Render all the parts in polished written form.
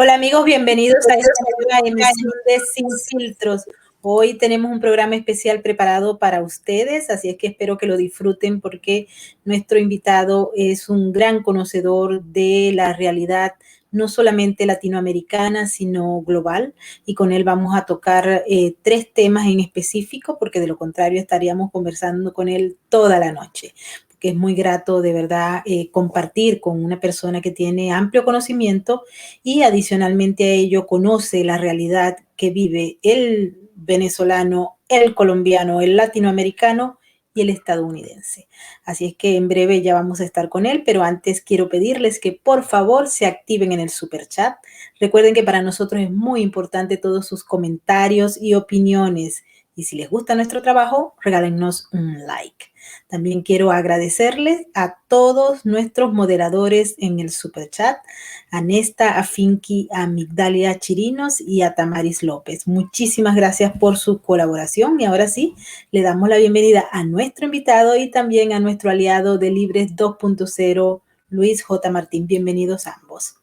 Hola amigos, bienvenidos a esta nueva emisión de Sin Filtros. Hoy tenemos un programa especial preparado para ustedes, así es que espero que lo disfruten porque nuestro invitado es un gran conocedor de la realidad no solamente latinoamericana, sino global, y con él vamos a tocar 3 temas en específico, porque de lo contrario estaríamos conversando con él toda la noche, que es muy grato de verdad compartir con una persona que tiene amplio conocimiento y adicionalmente a ello conoce la realidad que vive el venezolano, el colombiano, el latinoamericano y el estadounidense. Así es que en breve ya vamos a estar con él, pero antes quiero pedirles que por favor se activen en el super chat. Recuerden que para nosotros es muy importante todos sus comentarios y opiniones. Y si les gusta nuestro trabajo, regálennos un like. También quiero agradecerles a todos nuestros moderadores en el super chat, a Nesta, a Finky, a Migdalia Chirinos y a Tamaris López. Muchísimas gracias por su colaboración y ahora sí, le damos la bienvenida a nuestro invitado y también a nuestro aliado de Libres 2.0, Luis J. Martín. Bienvenidos ambos.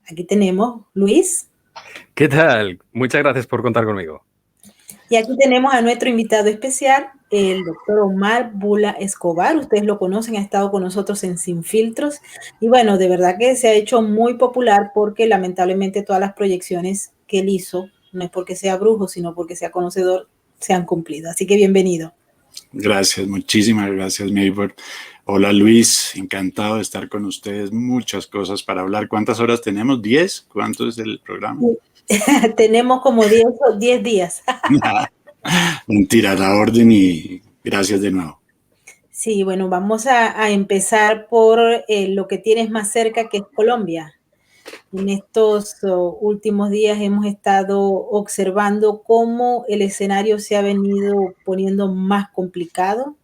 Aquí tenemos Luis. ¿Qué tal? Muchas gracias por contar conmigo. Y aquí tenemos a nuestro invitado especial, el doctor Omar Bula Escobar. Ustedes lo conocen, ha estado con nosotros en Sin Filtros. Y bueno, de verdad que se ha hecho muy popular porque lamentablemente todas las proyecciones que él hizo, no es porque sea brujo, sino porque sea conocedor, se han cumplido. Así que bienvenido. Gracias, muchísimas gracias, Maybor. Hola Luis, encantado de estar con ustedes. Muchas cosas para hablar. ¿Cuántas horas tenemos? ¿10? ¿Cuánto es el programa? Tenemos como 10 días. Mentira, la orden y gracias de nuevo. Sí, bueno, vamos a empezar por lo que tienes más cerca, que es Colombia. En estos últimos días hemos estado observando cómo el escenario se ha venido poniendo más complicado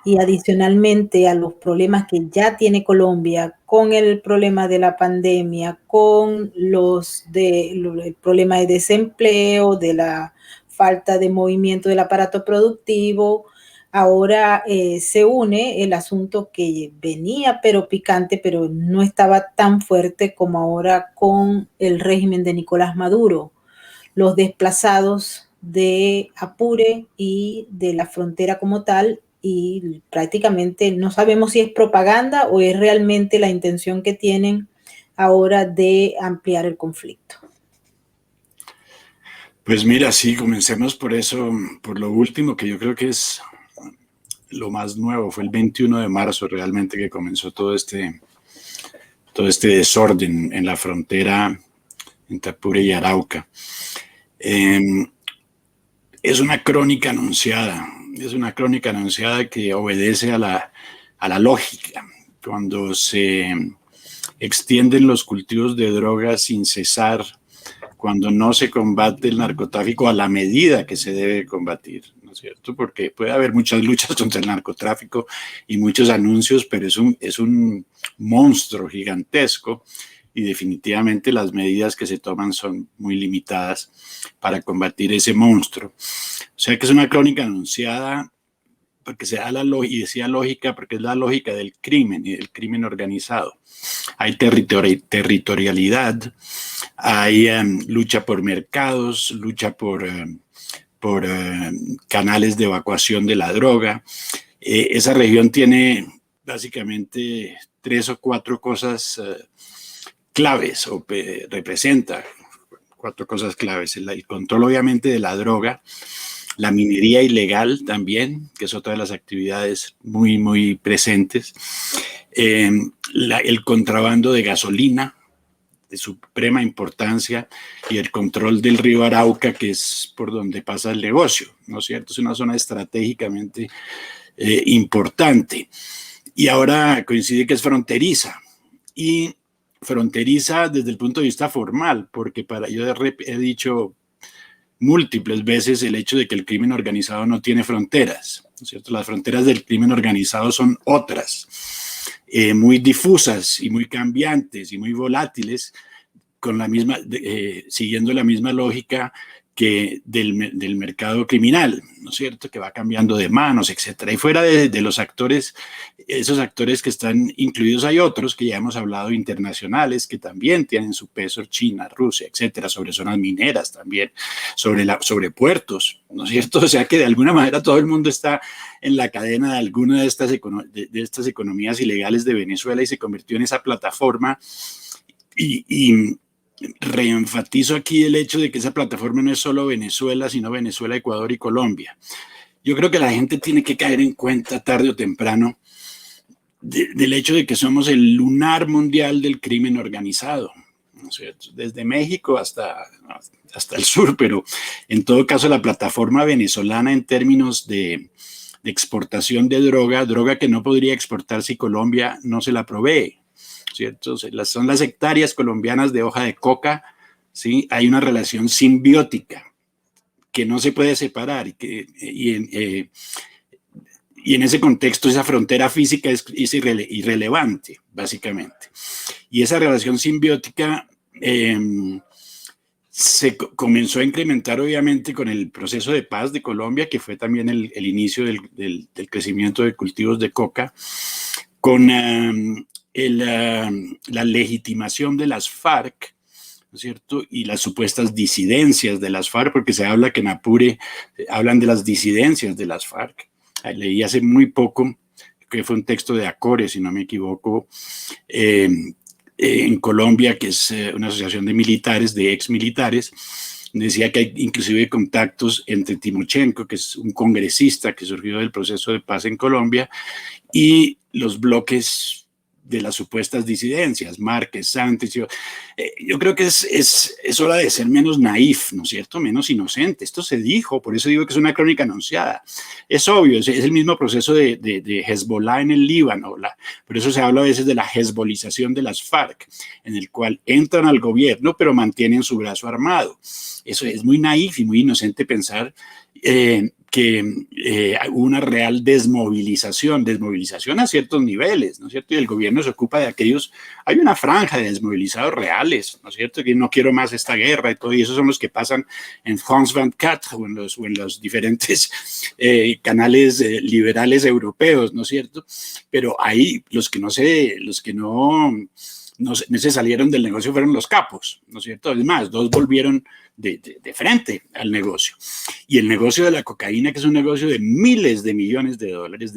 y adicionalmente a los problemas que ya tiene Colombia con el problema de la pandemia, con el problema de desempleo, de la falta de movimiento del aparato productivo. Ahora se une el asunto que venía pero picante, pero no estaba tan fuerte como ahora con el régimen de Nicolás Maduro. Los desplazados de Apure y de la frontera como tal, y prácticamente no sabemos si es propaganda o es realmente la intención que tienen ahora de ampliar el conflicto. Pues mira, sí, comencemos por eso, por lo último, que yo creo que es lo más nuevo. Fue el 21 de marzo realmente que comenzó todo este desorden en la frontera entre Apure y Arauca. Es una crónica anunciada que obedece a la lógica. Cuando se extienden los cultivos de drogas sin cesar, cuando no se combate el narcotráfico a la medida que se debe combatir, ¿no es cierto? Porque puede haber muchas luchas contra el narcotráfico y muchos anuncios, pero es un monstruo gigantesco y definitivamente las medidas que se toman son muy limitadas para combatir ese monstruo. O sea que es una crónica anunciada porque se da y decía lógica porque es la lógica del crimen y del crimen organizado. Hay territorialidad, hay lucha por mercados, lucha por canales de evacuación de la droga. Esa región tiene básicamente 3 o 4 cosas claves o representa 4 cosas claves. El control obviamente de la droga, la minería ilegal también, que es otra de las actividades muy, muy presentes, el contrabando de gasolina, de suprema importancia, y el control del río Arauca, que es por donde pasa el negocio, ¿no es cierto? Es una zona estratégicamente importante. Y ahora coincide que es fronteriza, y fronteriza desde el punto de vista formal, porque yo he dicho múltiples veces el hecho de que el crimen organizado no tiene fronteras, ¿no es cierto? Las fronteras del crimen organizado son otras, muy difusas y muy cambiantes y muy volátiles, siguiendo la misma lógica que del mercado criminal. ¿no es cierto?, que va cambiando de manos, etcétera. Y fuera de los actores, esos actores que están incluidos, hay otros que ya hemos hablado, internacionales, que también tienen su peso: China, Rusia, etcétera, sobre zonas mineras también, sobre puertos, ¿no es cierto? O sea que de alguna manera todo el mundo está en la cadena de alguna de estas economías ilegales de Venezuela, y se convirtió en esa plataforma. Y reenfatizo aquí el hecho de que esa plataforma no es solo Venezuela, sino Venezuela, Ecuador y Colombia. Yo creo que la gente tiene que caer en cuenta tarde o temprano del hecho de que somos el lunar mundial del crimen organizado, ¿no es cierto?, desde México hasta el sur, pero en todo caso la plataforma venezolana en términos de exportación de droga que no podría exportar si Colombia no se la provee, ¿cierto? Son las hectáreas colombianas de hoja de coca, ¿sí? Hay una relación simbiótica que no se puede separar, y en ese contexto esa frontera física es irrelevante, básicamente. Y esa relación simbiótica se comenzó a incrementar obviamente con el proceso de paz de Colombia, que fue también el inicio del crecimiento de cultivos de coca, con la legitimación de las FARC, ¿no es cierto?, y las supuestas disidencias de las FARC, porque se habla que en Apure hablan de las disidencias de las FARC. Leí hace muy poco, que fue un texto de Acore, si no me equivoco, en Colombia, que es una asociación de militares, de exmilitares. Decía que hay inclusive contactos entre Timochenko, que es un congresista que surgió del proceso de paz en Colombia, y los bloques de las supuestas disidencias, Márquez, Santos. Yo creo que es hora de ser menos naif, ¿no es cierto?, menos inocente. Esto se dijo, por eso digo que es una crónica anunciada. Es obvio, es el mismo proceso de Hezbollah en el Líbano. Por eso se habla a veces de la hezbolización de las FARC, en el cual entran al gobierno, pero mantienen su brazo armado. Eso es muy naif y muy inocente pensar que hubo una real desmovilización a ciertos niveles, ¿no es cierto? Y el gobierno se ocupa de aquellos. Hay una franja de desmovilizados reales, ¿no es cierto?, que no quiero más esta guerra y todo, y esos son los que pasan en France 24 o en los diferentes canales liberales europeos, ¿no es cierto? Pero ahí los que no se salieron del negocio fueron los capos, ¿no es cierto? Además, 2 volvieron de frente al negocio. Y el negocio de la cocaína, que es un negocio de miles de millones de dólares,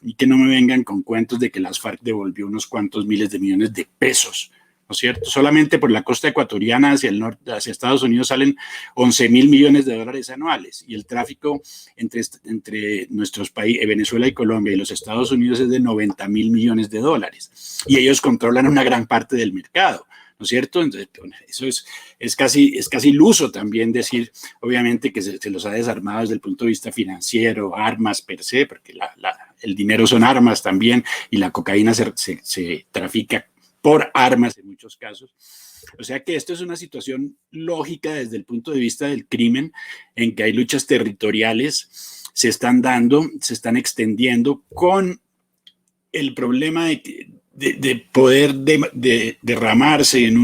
y que no me vengan con cuentos de que las FARC devolvió unos cuantos miles de millones de pesos, ¿no es cierto? Solamente por la costa ecuatoriana hacia el norte, hacia Estados Unidos, salen 11.000 millones de dólares anuales, y el tráfico entre nuestros países, Venezuela y Colombia, y los Estados Unidos es de 90.000 millones de dólares, y ellos controlan una gran parte del mercado, ¿no es cierto? Entonces, eso es casi iluso también decir, obviamente, que se los ha desarmado desde el punto de vista financiero, armas per se, porque el dinero son armas también, y la cocaína se trafica por armas en muchos casos. O sea que esto es una situación lógica desde el punto de vista del crimen, en que hay luchas territoriales, se están extendiendo, con el problema de poder derramarse en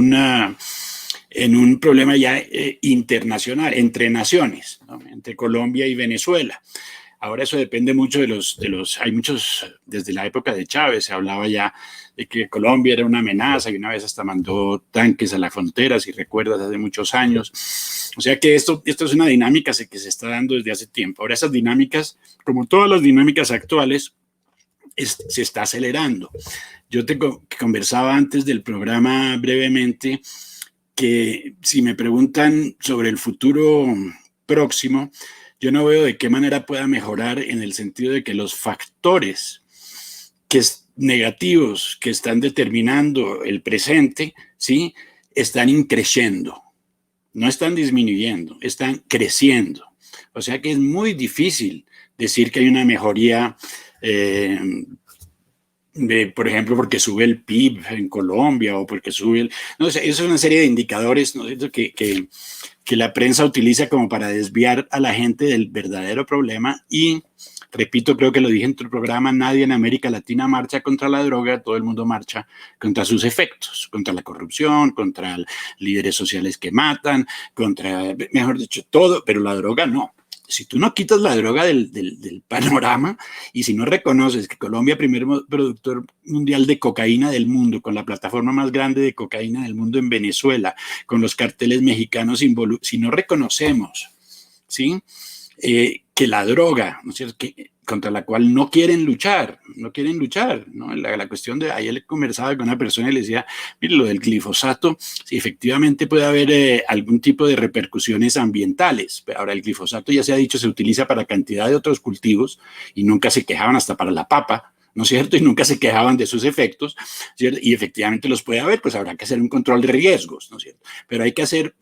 un problema ya internacional, entre naciones, ¿no?, entre Colombia y Venezuela. Ahora eso depende mucho hay muchos, desde la época de Chávez se hablaba ya de que Colombia era una amenaza, y una vez hasta mandó tanques a la frontera, si recuerdas, hace muchos años. O sea que esto es una dinámica que se está dando desde hace tiempo. Ahora esas dinámicas, como todas las dinámicas actuales, se está acelerando. Yo te conversaba antes del programa brevemente que si me preguntan sobre el futuro próximo, yo no veo de qué manera pueda mejorar, en el sentido de que los factores negativos que están determinando el presente, ¿sí?, están increciendo, no están disminuyendo, están creciendo. O sea que es muy difícil decir que hay una mejoría por ejemplo, porque sube el PIB en Colombia o porque sube el... No sé, eso es una serie de indicadores, ¿no? que la prensa utiliza como para desviar a la gente del verdadero problema y, repito, creo que lo dije en tu programa, nadie en América Latina marcha contra la droga, todo el mundo marcha contra sus efectos, contra la corrupción, contra líderes sociales que matan, contra, mejor dicho, todo, pero la droga no. Si tú no quitas la droga del panorama y si no reconoces que Colombia, primer productor mundial de cocaína del mundo, con la plataforma más grande de cocaína del mundo en Venezuela, con los carteles mexicanos, si no reconocemos, ¿sí? Que la droga, ¿no es cierto?, contra la cual no quieren luchar, ¿no? La cuestión de, ayer conversaba con una persona y le decía, mire, lo del glifosato, sí, efectivamente puede haber algún tipo de repercusiones ambientales, pero ahora el glifosato ya se ha dicho, se utiliza para cantidad de otros cultivos y nunca se quejaban hasta para la papa, ¿no es cierto? Y nunca se quejaban de sus efectos, ¿cierto? Y efectivamente los puede haber, pues habrá que hacer un control de riesgos, ¿no es cierto? Pero hay que hacer,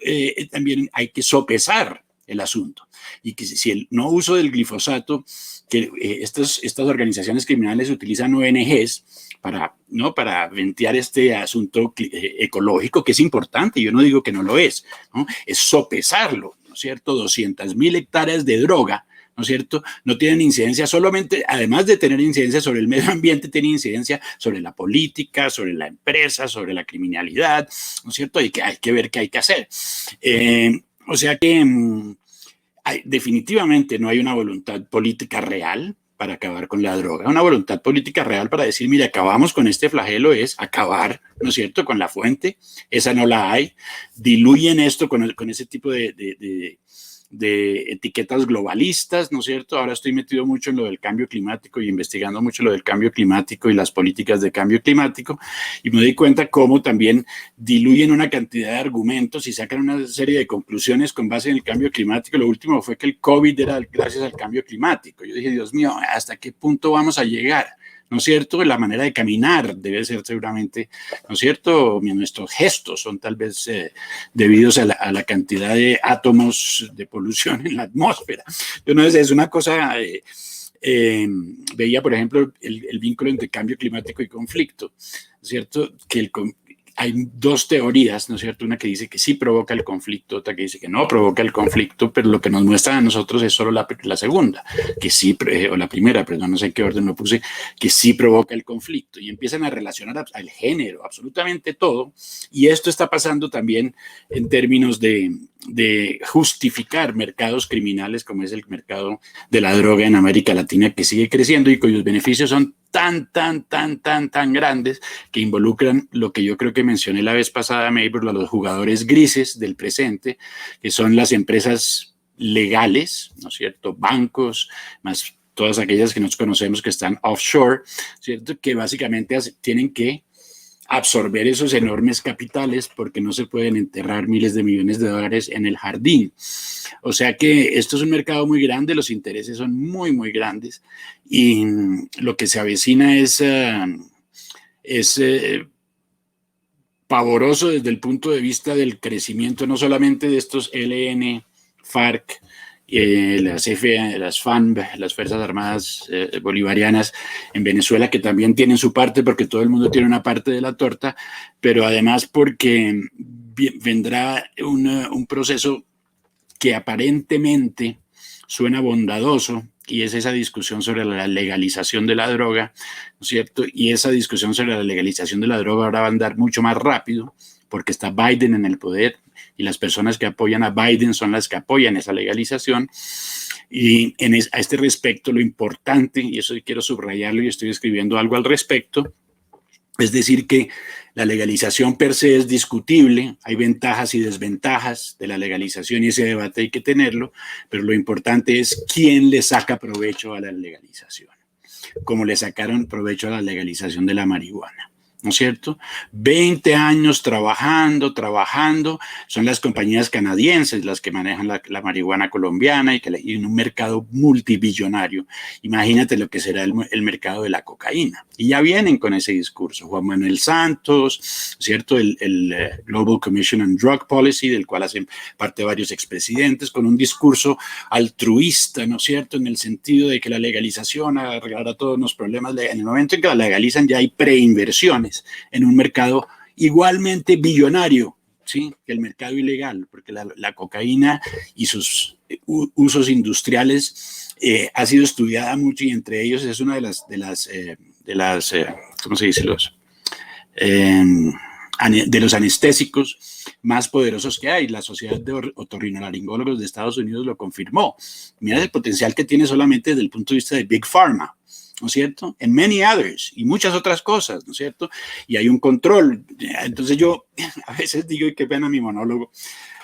también hay que sopesar el asunto. Y que si el no uso del glifosato, que estas organizaciones criminales utilizan ONGs para ventear este asunto ecológico, que es importante, yo no digo que no lo es, ¿no? Es sopesarlo, ¿no es cierto? 200,000 hectáreas de droga, ¿no es cierto? No tienen incidencia solamente, además de tener incidencia sobre el medio ambiente, tienen incidencia sobre la política, sobre la empresa, sobre la criminalidad, ¿no es cierto? Y que hay que ver qué hay que hacer. O sea que definitivamente no hay una voluntad política real para acabar con la droga. Una voluntad política real para decir, mire, acabamos con este flagelo es acabar, ¿no es cierto?, con la fuente. Esa no la hay. Diluyen esto con ese tipo de etiquetas globalistas, ¿no es cierto? Ahora estoy metido mucho en lo del cambio climático y investigando mucho lo del cambio climático y las políticas de cambio climático y me doy cuenta cómo también diluyen una cantidad de argumentos y sacan una serie de conclusiones con base en el cambio climático. Lo último fue que el COVID era gracias al cambio climático. Yo dije, Dios mío, ¿hasta qué punto vamos a llegar? ¿No es cierto? La manera de caminar debe ser seguramente, ¿no es cierto? Nuestros gestos son tal vez debidos a la cantidad de átomos de polución en la atmósfera. Entonces, es una cosa, veía, por ejemplo, el vínculo entre cambio climático y conflicto, ¿no es cierto? Que hay dos teorías, ¿no es cierto? Una que dice que sí provoca el conflicto, otra que dice que no provoca el conflicto, pero lo que nos muestran a nosotros es solo la segunda, que sí, o la primera, perdón, no sé en qué orden lo puse, que sí provoca el conflicto y empiezan a relacionar al género, absolutamente todo, y esto está pasando también en términos de justificar mercados criminales como es el mercado de la droga en América Latina, que sigue creciendo y cuyos beneficios son tan grandes que involucran lo que yo creo que mencioné la vez pasada, Maybor, a los jugadores grises del presente, que son las empresas legales, ¿no es cierto? Bancos, más todas aquellas que nos conocemos que están offshore, ¿cierto? Que básicamente tienen que absorber esos enormes capitales porque no se pueden enterrar miles de millones de dólares en el jardín. O sea que esto es un mercado muy grande, los intereses son muy grandes y lo que se avecina es pavoroso desde el punto de vista del crecimiento no solamente de estos ELN, FARC, las FAN, las Fuerzas Armadas Bolivarianas en Venezuela, que también tienen su parte porque todo el mundo tiene una parte de la torta, pero además porque vendrá un proceso que aparentemente suena bondadoso y es esa discusión sobre la legalización de la droga, ¿no es cierto? Y esa discusión sobre la legalización de la droga ahora va a andar mucho más rápido porque está Biden en el poder y las personas que apoyan a Biden son las que apoyan esa legalización. Y a este respecto, lo importante, y eso quiero subrayarlo y estoy escribiendo algo al respecto, es decir que la legalización per se es discutible, hay ventajas y desventajas de la legalización y ese debate hay que tenerlo, pero lo importante es quién le saca provecho a la legalización, como le sacaron provecho a la legalización de la marihuana, ¿no es cierto? 20 años trabajando, son las compañías canadienses las que manejan la marihuana colombiana y en un mercado multibillonario. Imagínate lo que será el mercado de la cocaína. Y ya vienen con ese discurso. Juan Manuel Santos, ¿cierto? El Global Commission on Drug Policy, del cual hacen parte varios expresidentes, con un discurso altruista, ¿no es cierto? En el sentido de que la legalización arreglará todos los problemas. En el momento en que la legalizan ya hay preinversiones en un mercado igualmente billonario, ¿sí? Que el mercado ilegal, porque la cocaína y sus usos industriales ha sido estudiada mucho, y entre ellos es una de las ¿cómo se dice? De los anestésicos más poderosos que hay. La Sociedad de Otorrinolaringólogos de Estados Unidos lo confirmó. Mira el potencial que tiene solamente desde el punto de vista de Big Pharma, ¿no es cierto? En many others y muchas otras cosas, ¿no es cierto? Y hay un control. Entonces yo a veces digo, y qué pena mi monólogo,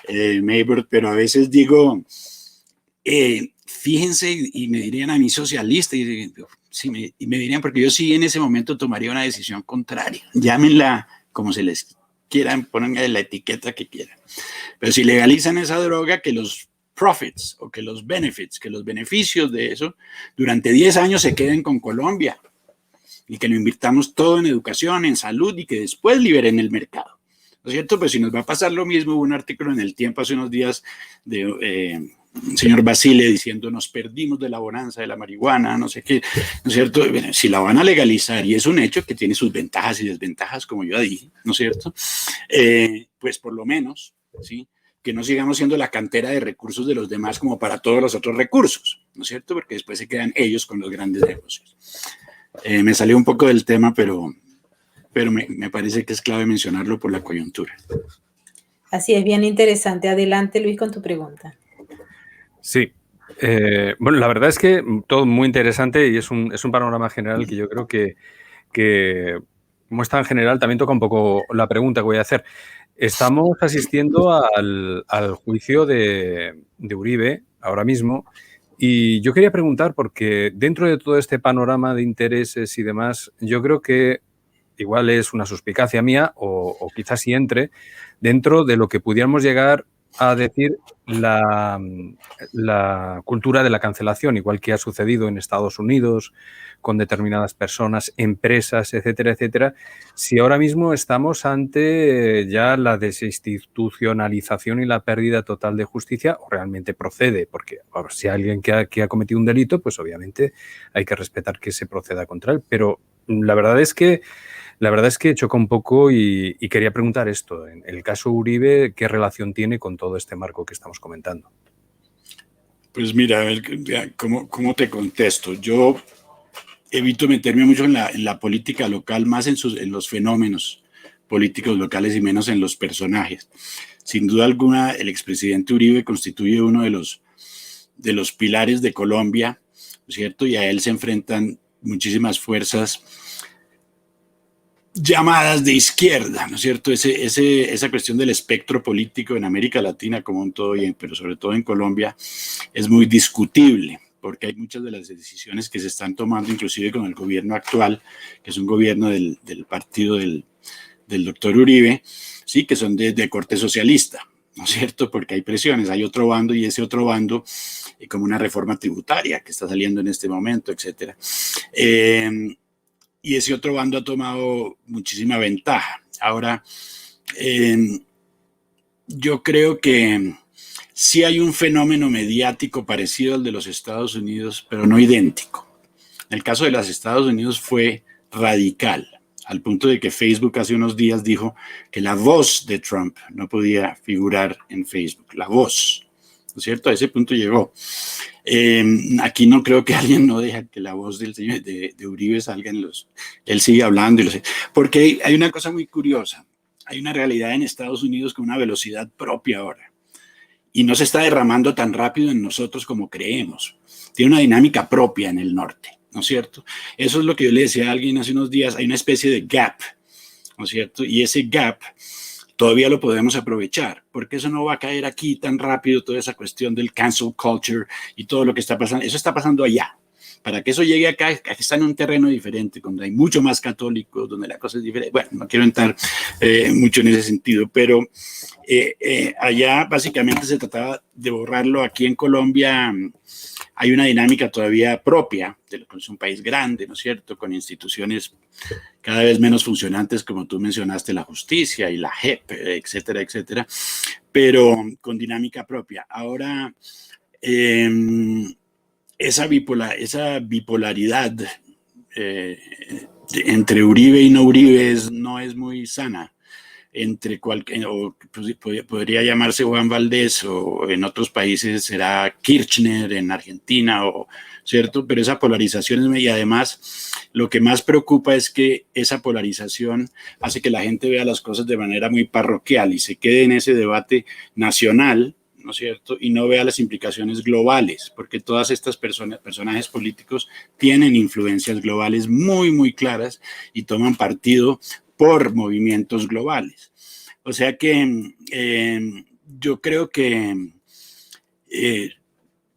Maybert, pero a veces digo, fíjense, y me dirían a mí socialista, y me dirían, porque yo sí en ese momento tomaría una decisión contraria. Llámenla como se les quieran, pongan la etiqueta que quieran. Pero si legalizan esa droga, que los profits o que los benefits, que los beneficios de eso durante 10 años se queden con Colombia, y que lo invirtamos todo en educación, en salud, y que después liberen el mercado, ¿no es cierto? Pues si nos va a pasar lo mismo. Hubo un artículo en El Tiempo hace unos días de señor Basile diciendo: nos perdimos de la bonanza de la marihuana, no sé qué, ¿no es cierto? Si la van a legalizar, y es un hecho que tiene sus ventajas y desventajas, como yo dije, ¿no es cierto? Pues por lo menos, ¿sí?, que no sigamos siendo la cantera de recursos de los demás como para todos los otros recursos, ¿no es cierto? Porque después se quedan ellos con los grandes negocios. Me salió un poco del tema, pero me parece que es clave mencionarlo por la coyuntura. Así es, bien interesante. Adelante, Luis, con tu pregunta. Sí. Bueno, la verdad es que todo muy interesante, y es un panorama general que yo creo que muestra en general. También toca un poco la pregunta que voy a hacer. Estamos asistiendo al juicio de Uribe ahora mismo, y yo quería preguntar, porque dentro de todo este panorama de intereses y demás, yo creo que igual es una suspicacia mía, o quizás sí entre dentro de lo que pudiéramos llegar a decir la cultura de la cancelación, igual que ha sucedido en Estados Unidos con determinadas personas, empresas, etcétera, etcétera. Si ahora mismo estamos ante ya la desinstitucionalización y la pérdida total de justicia, o realmente procede, porque si hay alguien que ha cometido un delito, pues obviamente hay que respetar que se proceda contra él. Pero la verdad es que choca un poco, y quería preguntar esto. En el caso Uribe, ¿qué relación tiene con todo este marco que estamos comentando? Pues mira, a ver, ¿cómo te contesto? Yo evito meterme mucho en la política local, más en los fenómenos políticos locales y menos en los personajes. Sin duda alguna, el expresidente Uribe constituye uno de los pilares de Colombia, ¿no es cierto? Y a él se enfrentan muchísimas fuerzas llamadas de izquierda, ¿no es cierto? Esa cuestión del espectro político en América Latina como un todo, pero sobre todo en Colombia, es muy discutible, porque hay muchas de las decisiones que se están tomando, inclusive con el gobierno actual, que es un gobierno del partido del doctor Uribe, sí, que son de corte socialista, ¿no es cierto? Porque hay presiones, hay otro bando, y ese otro bando, como una reforma tributaria que está saliendo en este momento, etcétera. Y ese otro bando ha tomado muchísima ventaja. Ahora, yo creo que sí hay un fenómeno mediático parecido al de los Estados Unidos, pero no idéntico. En el caso de los Estados Unidos fue radical, al punto de que Facebook hace unos días dijo que la voz de Trump no podía figurar en Facebook, la voz, ¿no es cierto? A ese punto llegó. Aquí no creo que alguien no deja que la voz del señor de Uribe salga él sigue hablando, porque hay una cosa muy curiosa. Hay una realidad en Estados Unidos con una velocidad propia ahora, y no se está derramando tan rápido en nosotros como creemos. Tiene una dinámica propia en el norte, ¿no es cierto? Eso es lo que yo le decía a alguien hace unos días. Hay una especie de gap, ¿no es cierto? Y ese gap todavía lo podemos aprovechar, porque eso no va a caer aquí tan rápido. Toda esa cuestión del cancel culture y todo lo que está pasando, eso está pasando allá. para que eso llegue acá, aquí está en un terreno diferente, donde hay mucho más católicos, donde la cosa es diferente. Bueno, no quiero entrar mucho en ese sentido, pero allá básicamente se trataba de borrarlo. Aquí en Colombia hay una dinámica todavía propia, de lo que es un país grande, ¿no es cierto?, con instituciones cada vez menos funcionantes, como tú mencionaste, la justicia y la JEP, etcétera, etcétera, pero con dinámica propia. Ahora, esa bipolaridad entre Uribe y no Uribe no es muy sana. Podría llamarse Juan Valdés, o en otros países será Kirchner, en Argentina, ¿cierto? Pero esa polarización y además lo que más preocupa es que esa polarización hace que la gente vea las cosas de manera muy parroquial y se quede en ese debate nacional, ¿no es cierto? Y no vea las implicaciones globales, porque todas estas personajes políticos tienen influencias globales muy, muy claras y toman partido por movimientos globales. O sea que yo creo que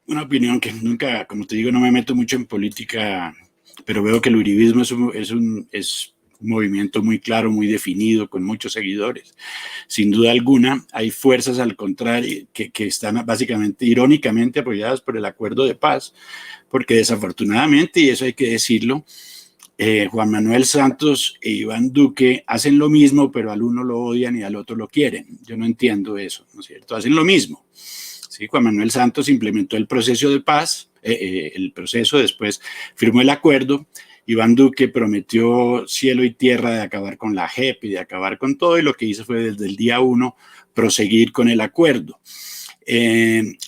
una opinión que nunca, como te digo, no me meto mucho en política, pero veo que el uribismo es un movimiento muy claro, muy definido, con muchos seguidores. Sin duda alguna, hay fuerzas al contrario que están básicamente, irónicamente, apoyadas por el acuerdo de paz, porque desafortunadamente, y eso hay que decirlo, Juan Manuel Santos e Iván Duque hacen lo mismo, pero al uno lo odian y al otro lo quieren. Yo no entiendo eso, ¿no es cierto? Hacen lo mismo. ¿Sí? Juan Manuel Santos implementó el proceso de paz, después firmó el acuerdo. Iván Duque prometió cielo y tierra de acabar con la JEP y de acabar con todo, y lo que hizo fue desde el día 1 proseguir con el acuerdo.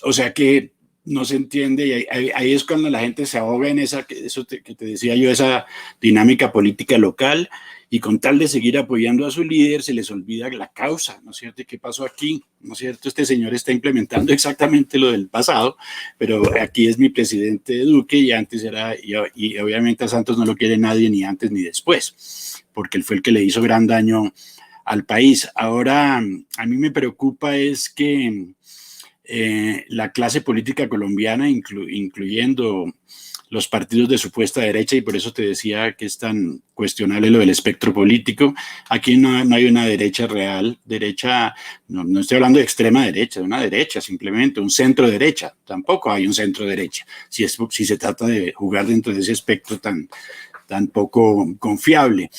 O sea que no se entiende, y ahí es cuando la gente se ahoga en eso que te decía yo, esa dinámica política local, y con tal de seguir apoyando a su líder se les olvida la causa, ¿no es cierto? ¿Qué pasó aquí? ¿No es cierto? Este señor está implementando exactamente lo del pasado, pero aquí es mi presidente Duque, y antes era, y obviamente a Santos no lo quiere nadie, ni antes ni después, porque él fue el que le hizo gran daño al país. Ahora, a mí me preocupa es que la clase política colombiana, incluyendo los partidos de supuesta derecha, y por eso te decía que es tan cuestionable lo del espectro político. Aquí no hay una derecha real, no estoy hablando de extrema derecha, de una derecha simplemente, un centro derecha, tampoco hay un centro derecha, si se trata de jugar dentro de ese espectro tan poco confiable.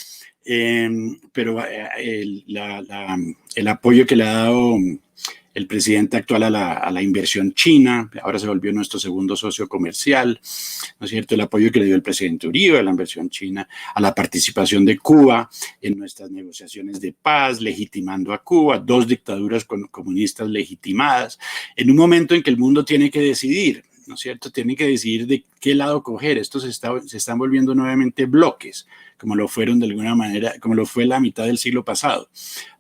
Pero el apoyo que le ha dado el presidente actual a la inversión china, ahora se volvió nuestro segundo socio comercial, ¿no es cierto? El apoyo que le dio el presidente Uribe a la inversión china, a la participación de Cuba en nuestras negociaciones de paz, legitimando a Cuba, 2 dictaduras comunistas legitimadas, en un momento en que el mundo tiene que decidir, ¿no es cierto? Tiene que decidir de qué lado coger. Estos se están volviendo nuevamente bloques, como lo fueron de alguna manera, como lo fue la mitad del siglo pasado.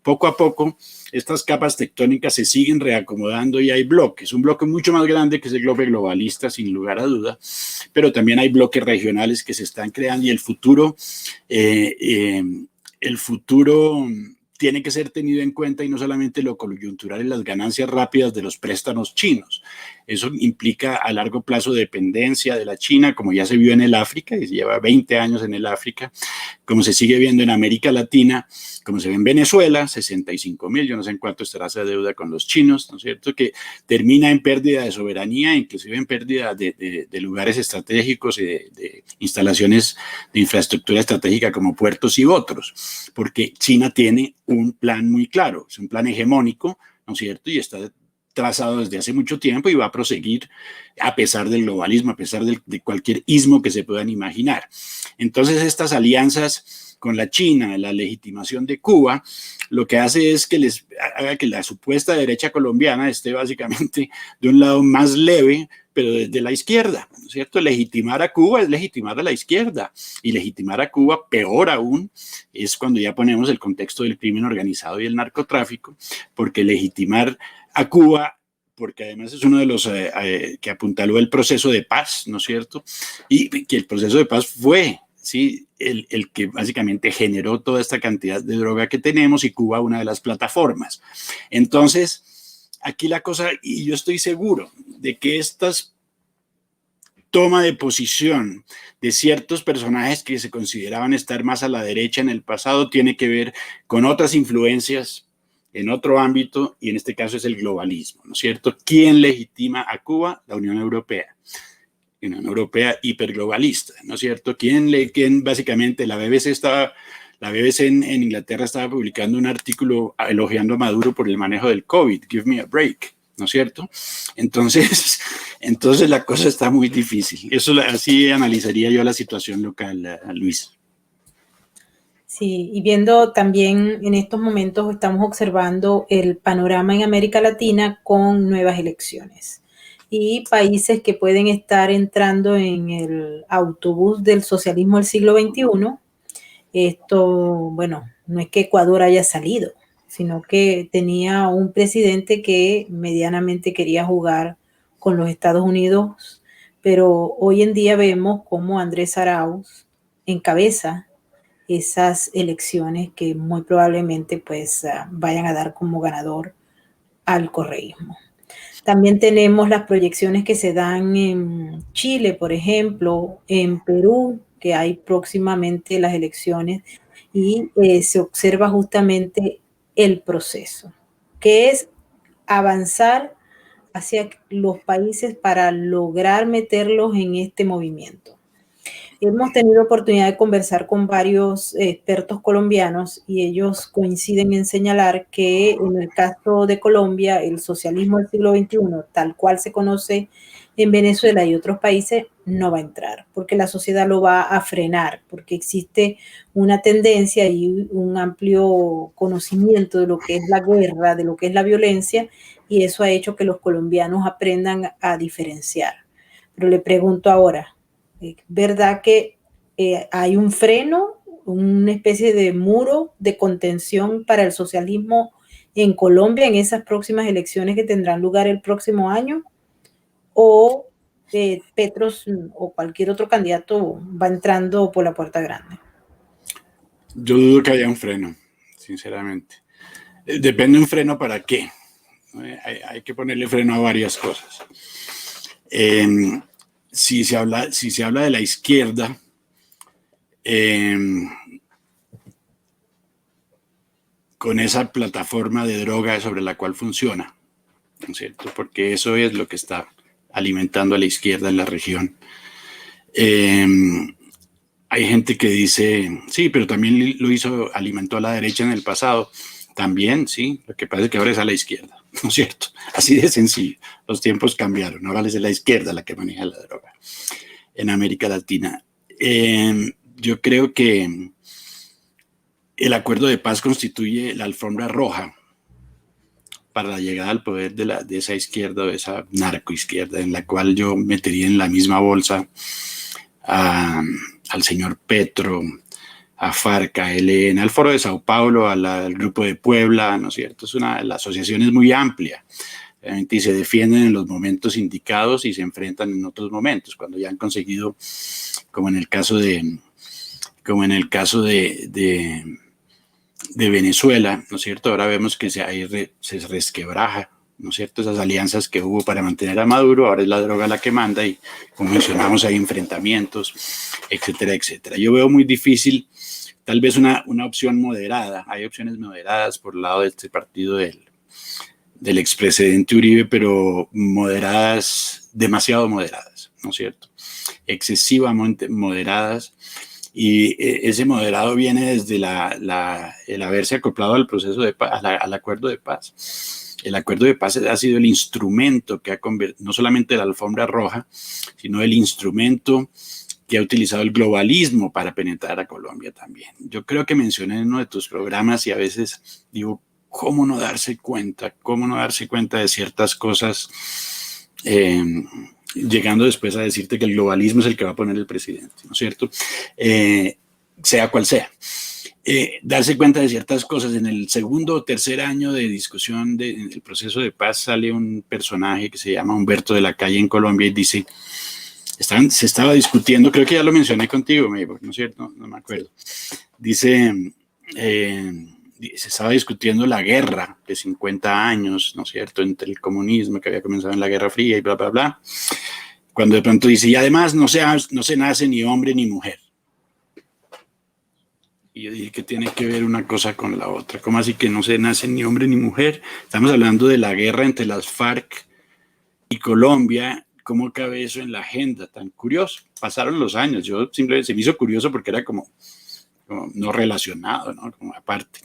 Poco a poco, estas capas tectónicas se siguen reacomodando y hay bloques. Un bloque mucho más grande que es el bloque globalista, sin lugar a duda, pero también hay bloques regionales que se están creando, y el futuro tiene que ser tenido en cuenta, y no solamente lo coyuntural y las ganancias rápidas de los préstamos chinos. Eso implica a largo plazo dependencia de la China, como ya se vio en el África, y lleva 20 años en el África, como se sigue viendo en América Latina, como se ve en Venezuela, 65,000, yo no sé en cuánto estará esa deuda con los chinos, ¿no es cierto?, que termina en pérdida de soberanía, inclusive en pérdida de lugares estratégicos y de instalaciones de infraestructura estratégica como puertos y otros, porque China tiene un plan muy claro, es un plan hegemónico, ¿no es cierto?, y está trazado desde hace mucho tiempo y va a proseguir a pesar del globalismo, a pesar de cualquier ismo que se puedan imaginar. Entonces, estas alianzas con la China, la legitimación de Cuba, lo que hace es que haga que la supuesta derecha colombiana esté básicamente de un lado más leve, pero desde la izquierda, ¿no es cierto? Legitimar a Cuba es legitimar a la izquierda, y legitimar a Cuba, peor aún, es cuando ya ponemos el contexto del crimen organizado y el narcotráfico, porque legitimar a Cuba, porque además es uno de los que apuntaló el proceso de paz, ¿no es cierto? Y que el proceso de paz fue, ¿sí?, el que básicamente generó toda esta cantidad de droga que tenemos, y Cuba una de las plataformas. Entonces, aquí la cosa, y yo estoy seguro de que estas toma de posición de ciertos personajes que se consideraban estar más a la derecha en el pasado tiene que ver con otras influencias en otro ámbito, y en este caso es el globalismo, ¿no es cierto? ¿Quién legitima a Cuba? La Unión Europea. Unión Europea hiperglobalista, ¿no es cierto? ¿Quién básicamente, la BBC en Inglaterra estaba publicando un artículo elogiando a Maduro por el manejo del COVID, give me a break, ¿no es cierto? Entonces la cosa está muy difícil. Eso, así analizaría yo la situación local, Luis. Sí, y viendo también en estos momentos estamos observando el panorama en América Latina con nuevas elecciones y países que pueden estar entrando en el autobús del socialismo del siglo XXI. Esto, bueno, no es que Ecuador haya salido, sino que tenía un presidente que medianamente quería jugar con los Estados Unidos, pero hoy en día vemos cómo Andrés Arauz encabeza esas elecciones que muy probablemente pues vayan a dar como ganador al correísmo. También tenemos las proyecciones que se dan en Chile, por ejemplo, en Perú, que hay próximamente las elecciones y se observa justamente el proceso, que es avanzar hacia los países para lograr meterlos en este movimiento. Hemos tenido oportunidad de conversar con varios expertos colombianos y ellos coinciden en señalar que en el caso de Colombia, el socialismo del siglo XXI, tal cual se conoce en Venezuela y otros países, no va a entrar, porque la sociedad lo va a frenar, porque existe una tendencia y un amplio conocimiento de lo que es la guerra, de lo que es la violencia, y eso ha hecho que los colombianos aprendan a diferenciar. Pero le pregunto ahora, ¿verdad que hay un freno, una especie de muro de contención para el socialismo en Colombia en esas próximas elecciones que tendrán lugar el próximo año? ¿O Petros o cualquier otro candidato va entrando por la puerta grande? Yo dudo que haya un freno, sinceramente. Depende de un freno para qué. Hay que ponerle freno a varias cosas. Si se habla de la izquierda, con esa plataforma de droga sobre la cual funciona, ¿no es cierto? Porque eso es lo que está alimentando a la izquierda en la región. Hay gente que dice, sí, pero también alimentó a la derecha en el pasado. También, sí, lo que pasa es que ahora es a la izquierda, ¿no es cierto? Así de sencillo. Los tiempos cambiaron, ahora es la izquierda la que maneja la droga en América Latina. Yo creo que el acuerdo de paz constituye la alfombra roja para la llegada al poder de esa izquierda o de esa narcoizquierda, en la cual yo metería en la misma bolsa al señor Petro, a FARC, a ELN, al Foro de Sao Paulo, al Grupo de Puebla, ¿no es cierto? La asociación es muy amplia, realmente, y se defienden en los momentos indicados y se enfrentan en otros momentos, cuando ya han conseguido, como en el caso de Venezuela, ¿no es cierto? Ahora vemos que se resquebraja, ¿no es cierto? Esas alianzas que hubo para mantener a Maduro, ahora es la droga la que manda y, como mencionamos, hay enfrentamientos, etcétera, etcétera. Yo veo muy difícil, tal vez una opción moderada. Hay opciones moderadas por el lado de este partido del expresidente Uribe, pero moderadas, demasiado moderadas, ¿no es cierto? Excesivamente moderadas. Y ese moderado viene desde el haberse acoplado al proceso de paz, al acuerdo de paz. El acuerdo de paz ha sido el instrumento que ha convertido, no solamente la alfombra roja, sino el instrumento que ha utilizado el globalismo para penetrar a Colombia también. Yo creo que mencioné en uno de tus programas y a veces digo, ¿cómo no darse cuenta de ciertas cosas? Llegando después a decirte que el globalismo es el que va a poner el presidente, ¿no es cierto? Sea cual sea. Darse cuenta de ciertas cosas. En el segundo o tercer año de discusión del proceso de paz sale un personaje que se llama Humberto de la Calle en Colombia y dice, se estaba discutiendo, creo que ya lo mencioné contigo, ¿no es cierto? No me acuerdo. Dice, se estaba discutiendo la guerra de 50 años, ¿no es cierto?, entre el comunismo que había comenzado en la Guerra Fría y bla, bla, bla. cuando de pronto dice, y además no se nace ni hombre ni mujer. Y yo dije que tiene que ver una cosa con la otra. ¿Cómo así que no se nace ni hombre ni mujer? Estamos hablando de la guerra entre las FARC y Colombia. ¿Cómo cabe eso en la agenda? Tan curioso. Pasaron los años. Yo simplemente se me hizo curioso porque era como no relacionado, ¿no? Como aparte.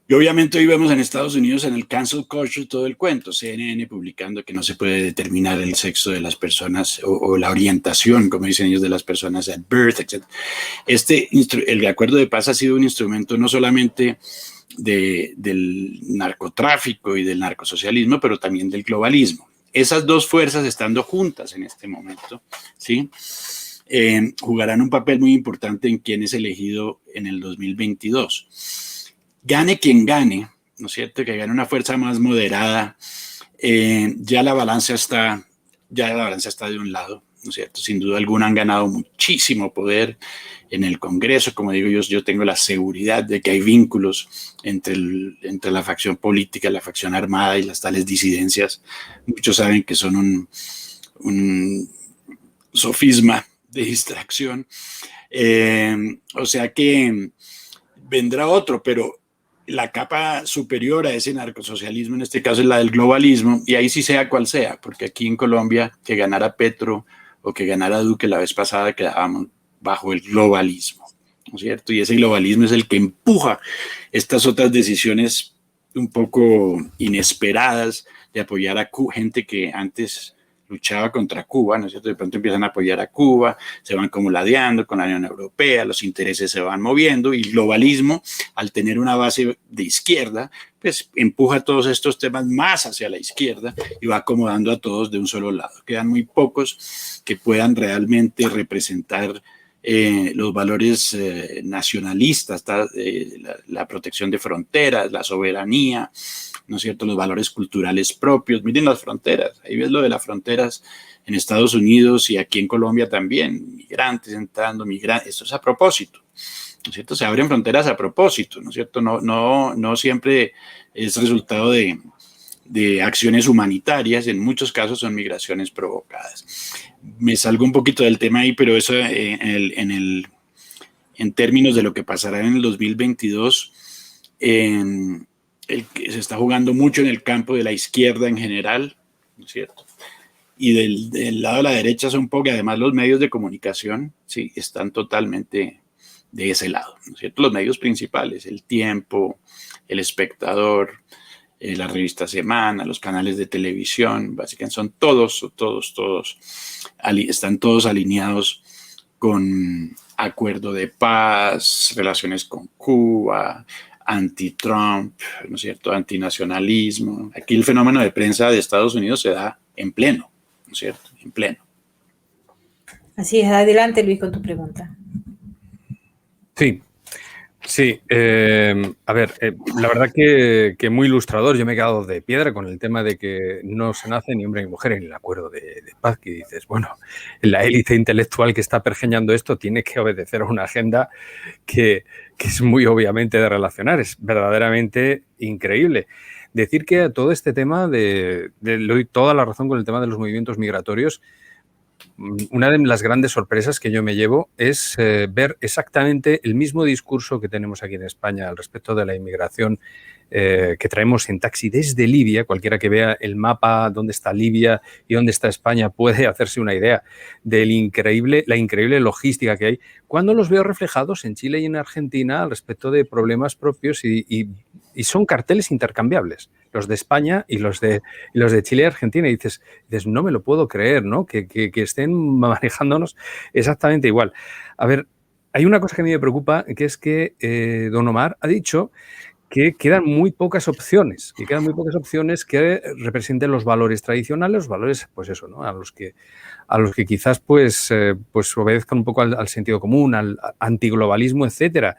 Y obviamente hoy vemos en Estados Unidos en el cancel culture todo el cuento, CNN publicando que no se puede determinar el sexo de las personas o la orientación, como dicen ellos, de las personas at birth, etc. El acuerdo de paz ha sido un instrumento no solamente del narcotráfico y del narcosocialismo, pero también del globalismo. Esas dos fuerzas estando juntas en este momento, ¿sí? Jugarán un papel muy importante en quién es elegido en el 2022. Gane quien gane, ¿no es cierto? Que gane una fuerza más moderada, ya la balanza está de un lado, ¿no es cierto? Sin duda alguna han ganado muchísimo poder en el Congreso. Como digo, yo tengo la seguridad de que hay vínculos entre la facción política, la facción armada y las tales disidencias. Muchos saben que son un sofisma de distracción. O sea que vendrá otro, pero la capa superior a ese narcosocialismo, en este caso es la del globalismo, y ahí sí sea cual sea, porque aquí en Colombia, que ganara Petro o que ganara Duque la vez pasada, quedábamos bajo el globalismo, ¿no es cierto? Y ese globalismo es el que empuja estas otras decisiones un poco inesperadas de apoyar a gente que antes luchaba contra Cuba, ¿no es cierto? De pronto empiezan a apoyar a Cuba, se van como ladeando con la Unión Europea, los intereses se van moviendo y el globalismo, al tener una base de izquierda, pues empuja todos estos temas más hacia la izquierda y va acomodando a todos de un solo lado. Quedan muy pocos que puedan realmente representar los valores nacionalistas, la protección de fronteras, la soberanía, ¿no es cierto? Los valores culturales propios. Miren las fronteras, ahí ves lo de las fronteras en Estados Unidos y aquí en Colombia también, migrantes entrando, esto es a propósito, ¿no es cierto? Se abren fronteras a propósito, ¿no es cierto? No siempre es resultado de acciones humanitarias, en muchos casos son migraciones provocadas. Me salgo un poquito del tema ahí, pero eso en términos de lo que pasará en el 2022, se está jugando mucho en el campo de la izquierda en general, ¿no es cierto? Y del lado de la derecha son poco, y además los medios de comunicación, sí, están totalmente de ese lado, ¿no es cierto? Los medios principales, El Tiempo, El Espectador, la revista Semana, los canales de televisión, básicamente son están todos alineados con acuerdo de paz, relaciones con Cuba, anti-Trump, ¿no es cierto?, antinacionalismo. Aquí el fenómeno de prensa de Estados Unidos se da en pleno, ¿no es cierto?, en pleno. Así es, adelante Luis con tu pregunta. Sí, a ver, la verdad que muy ilustrador. Yo me he quedado de piedra con el tema de que no se nace ni hombre ni mujer en el acuerdo de paz, que dices, bueno, la élite intelectual que está pergeñando esto tiene que obedecer a una agenda que es muy obviamente de relacionar, es verdaderamente increíble. Decir que todo este tema le doy toda la razón con el tema de los movimientos migratorios. Una de las grandes sorpresas que yo me llevo es ver exactamente el mismo discurso que tenemos aquí en España al respecto de la inmigración que traemos en taxi desde Libia. Cualquiera que vea el mapa, dónde está Libia y dónde está España, puede hacerse una idea de la increíble logística que hay. Cuando los veo reflejados en Chile y en Argentina al respecto de problemas propios y son carteles intercambiables, los de España y los de Chile y Argentina. Y dices, no me lo puedo creer, ¿no? Que estén manejándonos exactamente igual. A ver, hay una cosa que a mí me preocupa, que es que don Omar ha dicho que quedan muy pocas opciones, que representen los valores tradicionales, los valores, pues eso, ¿no? A los que quizás pues obedezcan un poco al sentido común, al antiglobalismo, etcétera.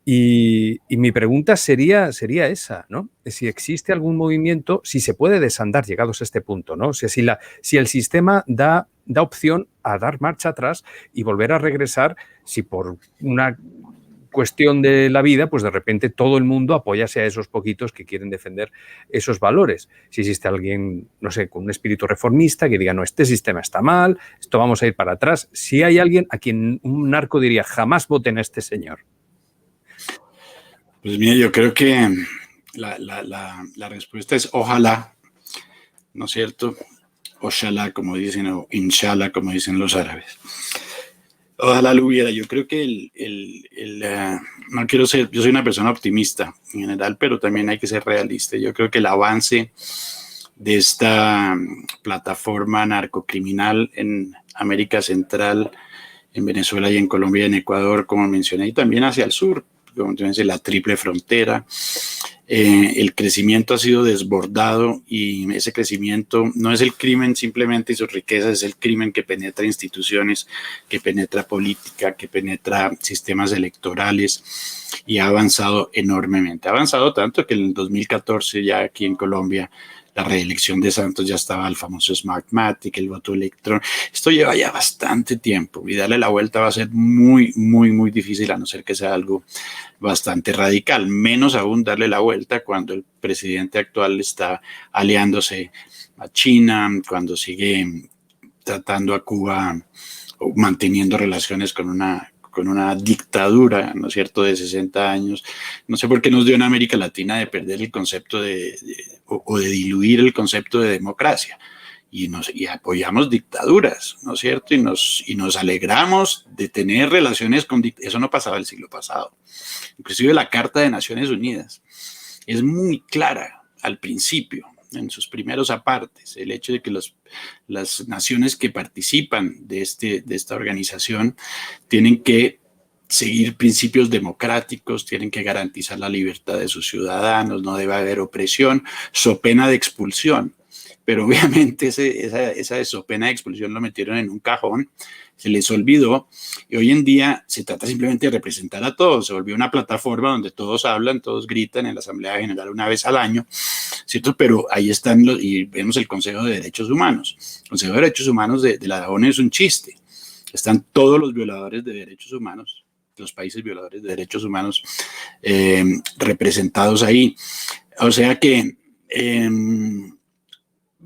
Y mi pregunta sería esa, ¿no? Si existe algún movimiento, si se puede desandar llegados a este punto, ¿no? O sea, si el sistema da opción a dar marcha atrás y volver a regresar, si por una cuestión de la vida, pues de repente todo el mundo apóyase a esos poquitos que quieren defender esos valores. Si existe alguien, no sé, con un espíritu reformista que diga, no, este sistema está mal, esto vamos a ir para atrás. Si hay alguien a quien un narco diría, jamás voten a este señor. Pues mira, yo creo que la respuesta es ojalá, ¿no es cierto? Ojalá, como dicen, o inshallah, como dicen los árabes. Ojalá lo hubiera. Yo creo que no quiero ser, yo soy una persona optimista en general, pero también hay que ser realista. Yo creo que el avance de esta plataforma narcocriminal en América Central, en Venezuela y en Colombia y en Ecuador, como mencioné, y también hacia el sur, como mencioné, la triple frontera. El crecimiento ha sido desbordado y ese crecimiento no es el crimen simplemente y sus riquezas, es el crimen que penetra instituciones, que penetra política, que penetra sistemas electorales y ha avanzado enormemente. Ha avanzado tanto que en el 2014 ya aquí en Colombia la reelección de Santos ya estaba el famoso Smartmatic, el voto electrónico. Esto lleva ya bastante tiempo y darle la vuelta va a ser muy, muy, muy difícil, a no ser que sea algo bastante radical. Menos aún darle la vuelta cuando el presidente actual está aliándose a China, cuando sigue tratando a Cuba o manteniendo relaciones con una dictadura, ¿no es cierto?, de 60 años. No sé por qué nos dio en América Latina de perder el concepto o de diluir el concepto de democracia. Y apoyamos dictaduras, ¿no es cierto? Y nos alegramos de tener relaciones con dictaduras. Eso no pasaba el siglo pasado. Inclusive la Carta de Naciones Unidas es muy clara al principio, en sus primeros apartes, el hecho de que las naciones que participan de esta organización tienen que seguir principios democráticos, tienen que garantizar la libertad de sus ciudadanos, no debe haber opresión, so pena de expulsión. Pero obviamente esa so pena de expulsión lo metieron en un cajón, se les olvidó y hoy en día se trata simplemente de representar a todos. Se volvió una plataforma donde todos hablan, todos gritan en la Asamblea General una vez al año, ¿cierto? Pero ahí están y vemos el Consejo de Derechos Humanos. El Consejo de Derechos Humanos de la ONU es un chiste. Están todos los violadores de derechos humanos, los países violadores de derechos humanos representados ahí. O sea que...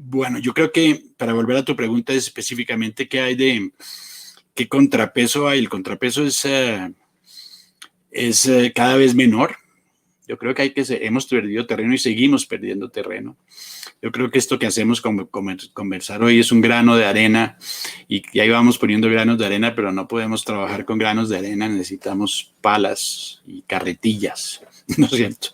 bueno, yo creo que para volver a tu pregunta es específicamente qué contrapeso hay. El contrapeso es cada vez menor. Yo creo que hemos perdido terreno y seguimos perdiendo terreno. Yo creo que esto que hacemos como conversar hoy es un grano de arena y ahí vamos poniendo granos de arena, pero no podemos trabajar con granos de arena, necesitamos palas y carretillas, ¿no es cierto?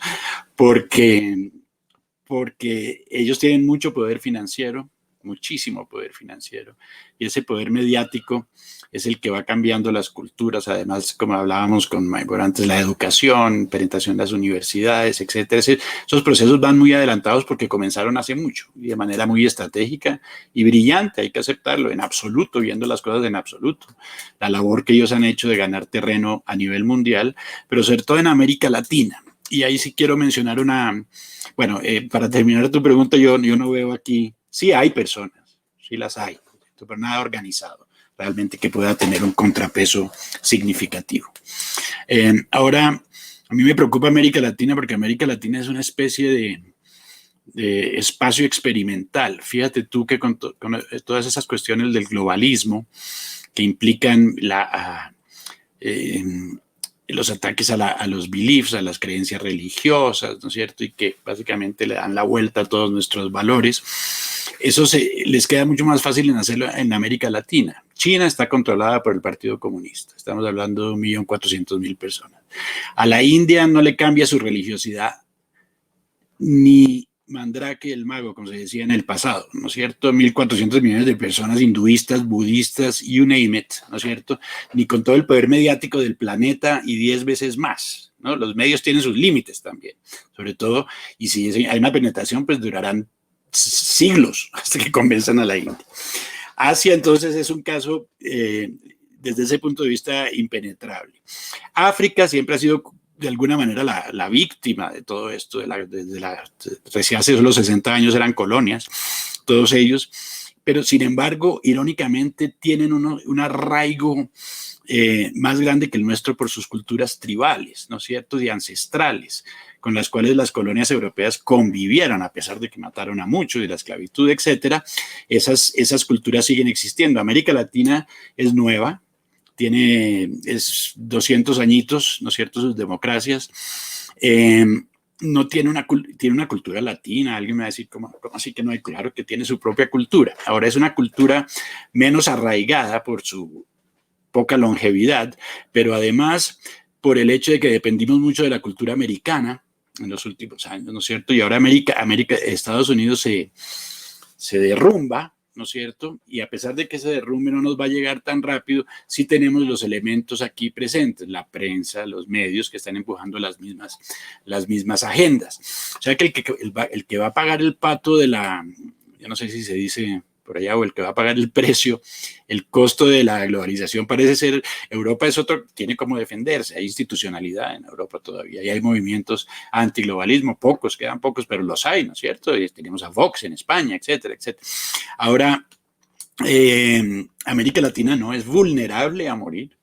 Porque ellos tienen mucho poder financiero, muchísimo poder financiero, y ese poder mediático es el que va cambiando las culturas. Además, como hablábamos con Maybor antes, la educación, penetración de las universidades, etcétera. Esos procesos van muy adelantados porque comenzaron hace mucho y de manera muy estratégica y brillante, hay que aceptarlo, en absoluto, viendo las cosas en absoluto. La labor que ellos han hecho de ganar terreno a nivel mundial, pero sobre todo en América Latina. Y ahí sí quiero mencionar para terminar tu pregunta, yo no veo aquí, sí hay personas, sí las hay, pero nada organizado, realmente que pueda tener un contrapeso significativo. Ahora, a mí me preocupa América Latina porque América Latina es una especie de espacio experimental. Fíjate tú que con todas esas cuestiones del globalismo que implican los ataques a los beliefs, a las creencias religiosas, ¿no es cierto? Y que básicamente le dan la vuelta a todos nuestros valores. Eso les queda mucho más fácil en hacerlo en América Latina. China está controlada por el Partido Comunista. Estamos hablando de 1.400.000 personas. A la India no le cambia su religiosidad ni Mandrake el mago, como se decía en el pasado, ¿no es cierto? 1.400 millones de personas hinduistas, budistas, you name it, ¿no es cierto? Ni con todo el poder mediático del planeta y 10 veces más, ¿no? Los medios tienen sus límites también, sobre todo, y si hay una penetración, pues durarán siglos hasta que convenzan a la India. Asia, entonces, es un caso, desde ese punto de vista, impenetrable. África siempre ha sido de alguna manera la víctima de todo esto, desde hace los 60 años eran colonias, todos ellos, pero sin embargo, irónicamente, tienen un arraigo más grande que el nuestro por sus culturas tribales, ¿no es cierto?, y ancestrales, con las cuales las colonias europeas convivieron, a pesar de que mataron a muchos, y la esclavitud, etcétera. Esas culturas siguen existiendo. América Latina es nueva, es 200 añitos, ¿no es cierto?, sus democracias. No tiene una cultura latina. Alguien me va a decir, ¿cómo así que no hay? Claro que tiene su propia cultura. Ahora es una cultura menos arraigada por su poca longevidad, pero además por el hecho de que dependimos mucho de la cultura americana en los últimos años, ¿no es cierto? Y ahora Estados Unidos se derrumba, ¿no es cierto? Y a pesar de que ese derrumbe no nos va a llegar tan rápido, sí tenemos los elementos aquí presentes, la prensa, los medios que están empujando las mismas agendas. O sea que el que va a pagar el pato yo no sé si se dice por allá, o el que va a pagar el precio, el costo de la globalización parece ser Europa. Tiene como defenderse, hay institucionalidad en Europa todavía, y hay movimientos antiglobalismo, quedan pocos, pero los hay, ¿no es cierto? Y tenemos a Vox en España, etcétera, etcétera. Ahora, América Latina no es vulnerable a morir,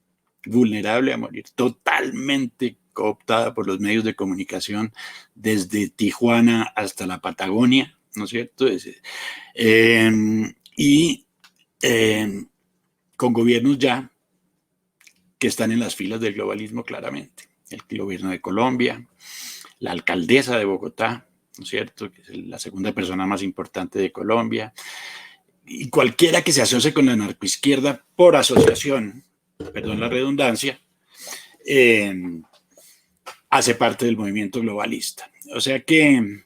totalmente cooptada por los medios de comunicación, desde Tijuana hasta la Patagonia, ¿no es cierto? Con gobiernos ya que están en las filas del globalismo claramente. El gobierno de Colombia, la alcaldesa de Bogotá, ¿no es cierto?, que es la segunda persona más importante de Colombia, y cualquiera que se asocie con la narcoizquierda por asociación, perdón la redundancia, hace parte del movimiento globalista. O sea que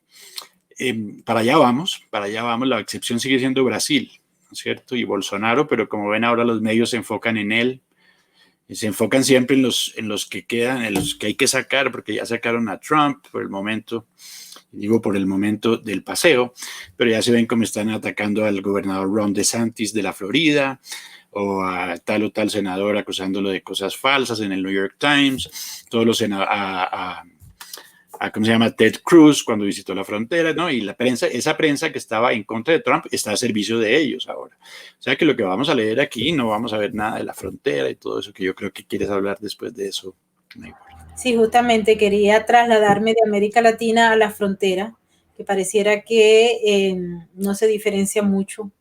para allá vamos, la excepción sigue siendo Brasil, ¿no es cierto?, y Bolsonaro, pero como ven ahora los medios se enfocan en él, se enfocan siempre en los que quedan, en los que hay que sacar, porque ya sacaron a Trump por el momento del paseo, pero ya se ven cómo están atacando al gobernador Ron DeSantis de la Florida, o a tal o tal senador acusándolo de cosas falsas en el New York Times, todos los ¿cómo se llama? Ted Cruz cuando visitó la frontera, ¿no? Y esa prensa que estaba en contra de Trump está a servicio de ellos ahora. O sea que lo que vamos a leer aquí, no vamos a ver nada de la frontera y todo eso, que yo creo que quieres hablar después de eso. Sí, justamente quería trasladarme de América Latina a la frontera, que pareciera que no se diferencia mucho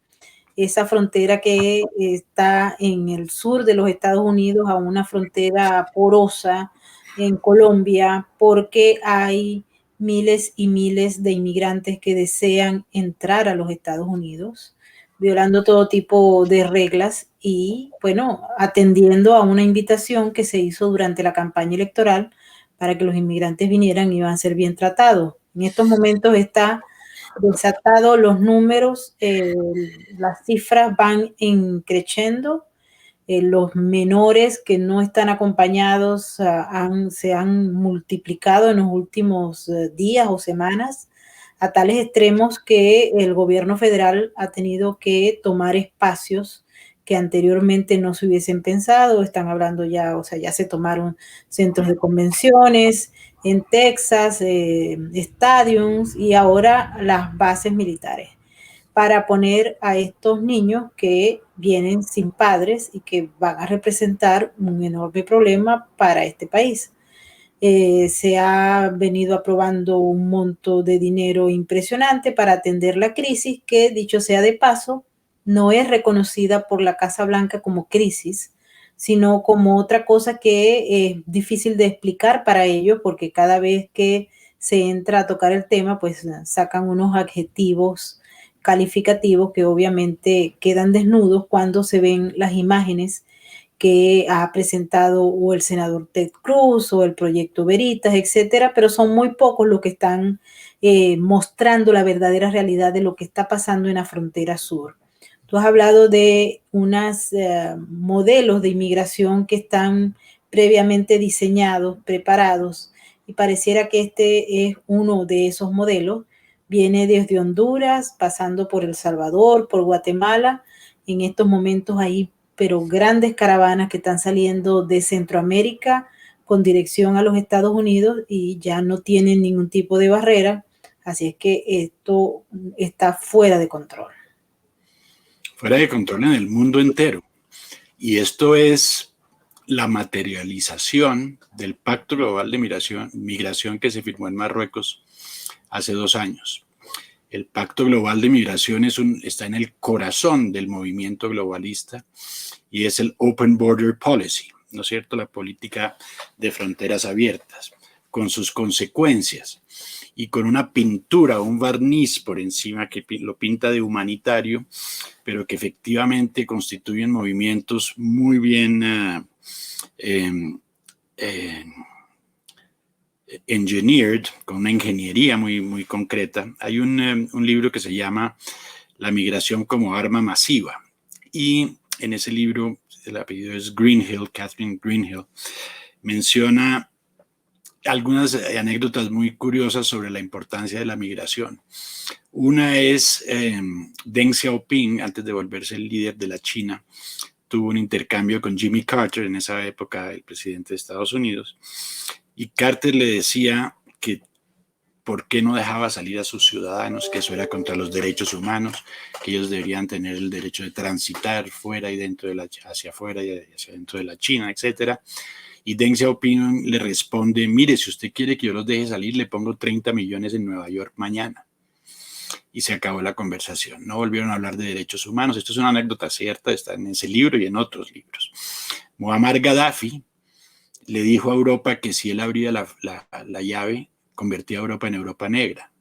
esa frontera que está en el sur de los Estados Unidos a una frontera porosa en Colombia, porque hay miles y miles de inmigrantes que desean entrar a los Estados Unidos, violando todo tipo de reglas y, bueno, atendiendo a una invitación que se hizo durante la campaña electoral para que los inmigrantes vinieran y iban a ser bien tratados. En estos momentos está desatado los números, las cifras van creciendo. Los menores que no están acompañados se han multiplicado en los últimos días o semanas a tales extremos que el gobierno federal ha tenido que tomar espacios que anteriormente no se hubiesen pensado. Están hablando ya, o sea, ya se tomaron centros de convenciones en Texas, estadios y ahora las bases militares, para poner a estos niños que vienen sin padres y que van a representar un enorme problema para este país. Se ha venido aprobando un monto de dinero impresionante para atender la crisis, que, dicho sea de paso, no es reconocida por la Casa Blanca como crisis, sino como otra cosa que es difícil de explicar para ellos, porque cada vez que se entra a tocar el tema, pues sacan unos adjetivos calificativos que obviamente quedan desnudos cuando se ven las imágenes que ha presentado o el senador Ted Cruz o el proyecto Veritas, etcétera, pero son muy pocos los que están mostrando la verdadera realidad de lo que está pasando en la frontera sur. Tú has hablado de unos modelos de inmigración que están previamente diseñados, preparados, y pareciera que este es uno de esos modelos. Viene desde Honduras, pasando por El Salvador, por Guatemala. En estos momentos hay pero grandes caravanas que están saliendo de Centroamérica con dirección a los Estados Unidos y ya no tienen ningún tipo de barrera. Así es que esto está fuera de control. fuera de control en el mundo entero. Y esto es la materialización del Pacto Global de Migración que se firmó en Marruecos hace 2 años. El Pacto Global de Migración está en el corazón del movimiento globalista y es el Open Border Policy, ¿no es cierto? La política de fronteras abiertas, con sus consecuencias y con una pintura, un barniz por encima que lo pinta de humanitario, pero que efectivamente constituyen movimientos muy bien engineered, con una ingeniería muy, muy concreta. Hay un libro que se llama La migración como arma masiva, y en ese libro, el apellido es Greenhill, Catherine Greenhill, menciona algunas anécdotas muy curiosas sobre la importancia de la migración. Una es Deng Xiaoping, antes de volverse el líder de la China, tuvo un intercambio con Jimmy Carter, en esa época el presidente de Estados Unidos, y Carter le decía que por qué no dejaba salir a sus ciudadanos, que eso era contra los derechos humanos, que ellos deberían tener el derecho de transitar fuera y dentro de hacia afuera y hacia dentro de la China, etcétera. Y Deng Xiaoping le responde, mire, si usted quiere que yo los deje salir, le pongo 30 millones en Nueva York mañana. Y se acabó la conversación. No volvieron a hablar de derechos humanos. Esto es una anécdota cierta, está en ese libro y en otros libros. Muammar Gaddafi le dijo a Europa que si él abría la llave, convertía a Europa en Europa negra,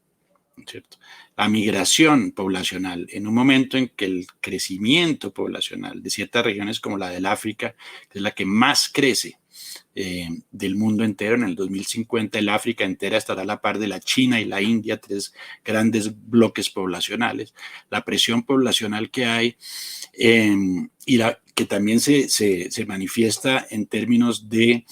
¿cierto? La migración poblacional, en un momento en que el crecimiento poblacional de ciertas regiones como la del África, que es la que más crece del mundo entero, en el 2050 el África entera estará a la par de la China y la India, 3 grandes bloques poblacionales. La presión poblacional que hay y que también se manifiesta en términos del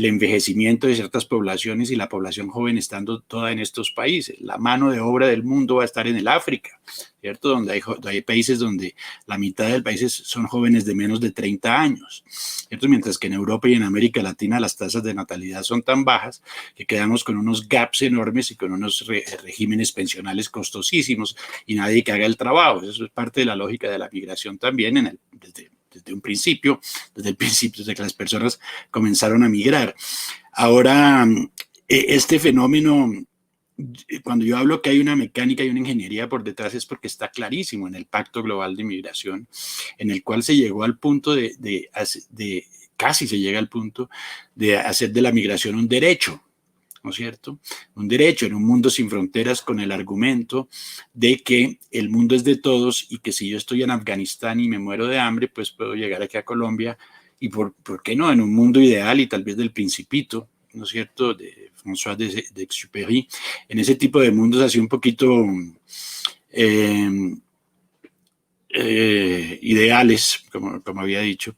envejecimiento de ciertas poblaciones y la población joven estando toda en estos países. La mano de obra del mundo va a estar en el África, ¿cierto? Donde hay países donde la mitad del país son jóvenes de menos de 30 años, ¿cierto? Mientras que en Europa y en América Latina las tasas de natalidad son tan bajas que quedamos con unos gaps enormes y con unos regímenes pensionales costosísimos y nadie que haga el trabajo. Eso es parte de la lógica de la migración también desde el principio, desde que las personas comenzaron a migrar. Ahora, este fenómeno, cuando yo hablo que hay una mecánica y una ingeniería por detrás, es porque está clarísimo en el Pacto Global de Migración, en el cual se llegó al punto casi se llega al punto de hacer de la migración un derecho, ¿no es cierto? Un derecho en un mundo sin fronteras, con el argumento de que el mundo es de todos y que si yo estoy en Afganistán y me muero de hambre, pues puedo llegar aquí a Colombia y ¿por qué no? En un mundo ideal y tal vez del Principito, ¿no es cierto?, de François de Exupéry, en ese tipo de mundos así un poquito ideales, como había dicho,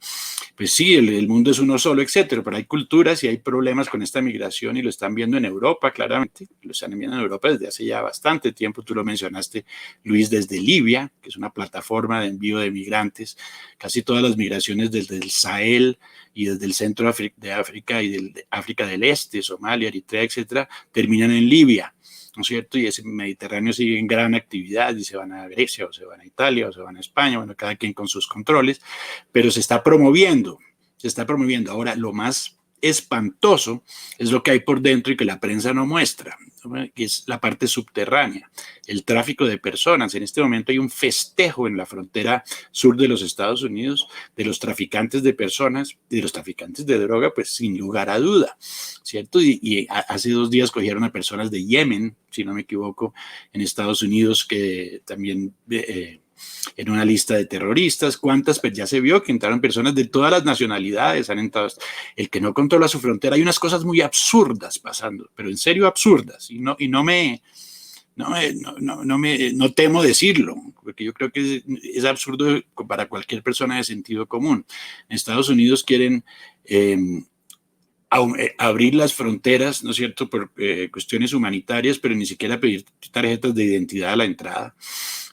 pues sí, el mundo es uno solo, etcétera, pero hay culturas y hay problemas con esta migración y lo están viendo en Europa, claramente, lo están viendo en Europa desde hace ya bastante tiempo. Tú lo mencionaste, Luis, desde Libia, que es una plataforma de envío de migrantes. Casi todas las migraciones desde el Sahel y desde el centro de África y de África del Este, Somalia, Eritrea, etcétera, terminan en Libia, ¿no es cierto? Y ese Mediterráneo sigue en gran actividad y se van a Grecia o se van a Italia o se van a España, bueno, cada quien con sus controles, pero se está promoviendo. Ahora, lo más espantoso es lo que hay por dentro y que la prensa no muestra, ¿no? Que es la parte subterránea, el tráfico de personas. En este momento hay un festejo en la frontera sur de los Estados Unidos de los traficantes de personas y de los traficantes de droga, pues sin lugar a duda, ¿cierto? Y hace 2 días cogieron a personas de Yemen, si no me equivoco, en Estados Unidos, que también en una lista de terroristas. ¿Cuántas? Pues ya se vio que entraron personas de todas las nacionalidades, han entrado. El que no controla su frontera, hay unas cosas muy absurdas pasando, pero en serio absurdas, y no temo decirlo, porque yo creo que es absurdo para cualquier persona de sentido común. En Estados Unidos quieren abrir las fronteras, ¿no es cierto?, por cuestiones humanitarias, pero ni siquiera pedir tarjetas de identidad a la entrada,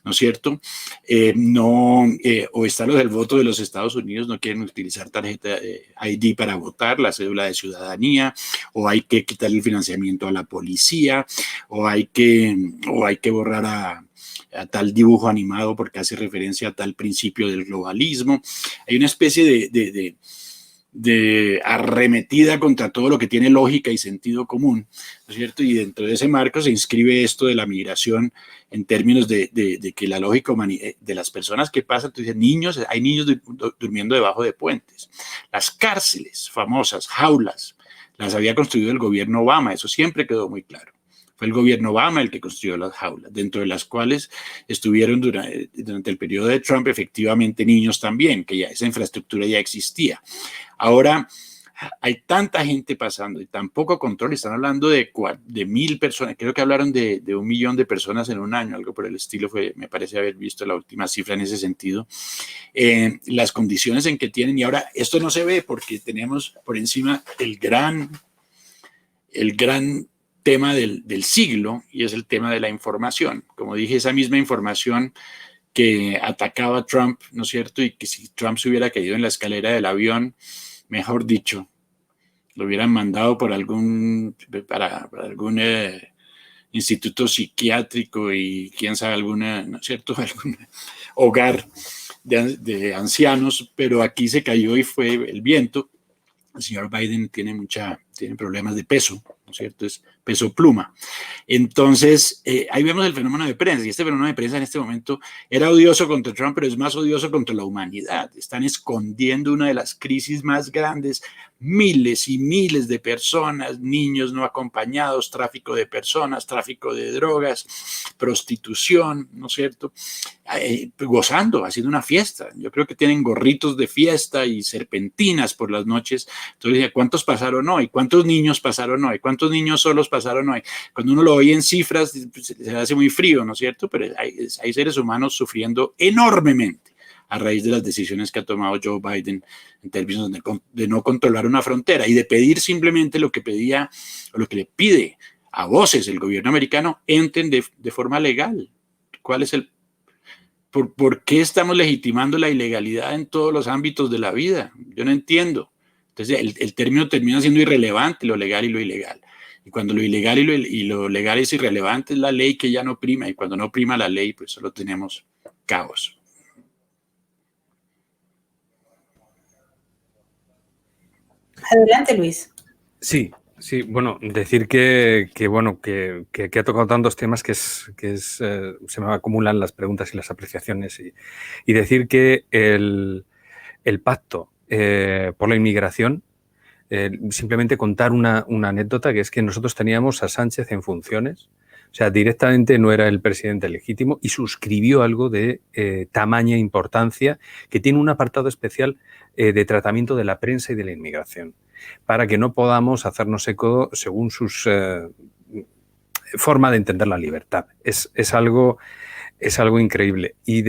¿no es cierto? O está lo del voto de los Estados Unidos, no quieren utilizar tarjeta ID para votar, la cédula de ciudadanía, o hay que quitar el financiamiento a la policía, o hay que borrar a tal dibujo animado porque hace referencia a tal principio del globalismo. Hay una especie de arremetida contra todo lo que tiene lógica y sentido común, ¿no es cierto? Y dentro de ese marco se inscribe esto de la migración en términos de que la lógica de las personas que pasan, tú dices, hay niños durmiendo debajo de puentes. Las cárceles famosas, jaulas, las había construido el gobierno Obama, eso siempre quedó muy claro. Fue el gobierno Obama el que construyó las jaulas, dentro de las cuales estuvieron durante el periodo de Trump efectivamente niños también, que ya esa infraestructura ya existía. Ahora hay tanta gente pasando y tan poco control, están hablando de 1,000 personas, creo que hablaron de 1 millón de personas en un año, algo por el estilo, me parece haber visto la última cifra en ese sentido. Las condiciones en que tienen, y ahora esto no se ve porque tenemos por encima el gran tema del siglo, y es el tema de la información. Como dije, esa misma información que atacaba a Trump, ¿no es cierto? Y que si Trump se hubiera caído en la escalera del avión, mejor dicho, lo hubieran mandado para algún instituto psiquiátrico y quién sabe ¿no es cierto? Algún hogar de ancianos, pero aquí se cayó y fue el viento. El señor Biden tiene problemas de peso, ¿no es cierto? Es peso pluma. Entonces, ahí vemos el fenómeno de prensa, y este fenómeno de prensa en este momento era odioso contra Trump, pero es más odioso contra la humanidad. Están escondiendo una de las crisis más grandes, miles y miles de personas, niños no acompañados, tráfico de personas, tráfico de drogas, prostitución, ¿no es cierto? Gozando, haciendo una fiesta. Yo creo que tienen gorritos de fiesta y serpentinas por las noches. Entonces, ¿cuántos pasaron hoy? ¿Cuántos niños pasaron hoy? ¿Cuántos niños solos pasaron hoy? Cuando uno lo oye en cifras, se hace muy frío, ¿no es cierto? Pero hay seres humanos sufriendo enormemente a raíz de las decisiones que ha tomado Joe Biden en términos de no controlar una frontera y de pedir simplemente lo que pedía o lo que le pide a voces el gobierno americano, entren de forma legal. ¿Cuál es ¿Por qué estamos legitimando la ilegalidad en todos los ámbitos de la vida? Yo no entiendo. Entonces, el término termina siendo irrelevante, lo legal y lo ilegal. Y cuando lo ilegal y lo legal es irrelevante, es la ley que ya no prima. Y cuando no prima la ley, pues solo tenemos caos. Adelante, Luis. Sí, bueno, decir que ha tocado tantos temas que se me acumulan las preguntas y las apreciaciones y decir que el pacto por la inmigración, simplemente contar una anécdota, que es que nosotros teníamos a Sánchez en funciones, o sea, directamente no era el presidente legítimo y suscribió algo de tamaña importancia que tiene un apartado especial de tratamiento de la prensa y de la inmigración, para que no podamos hacernos eco según sus forma de entender la libertad. Es algo increíble. Y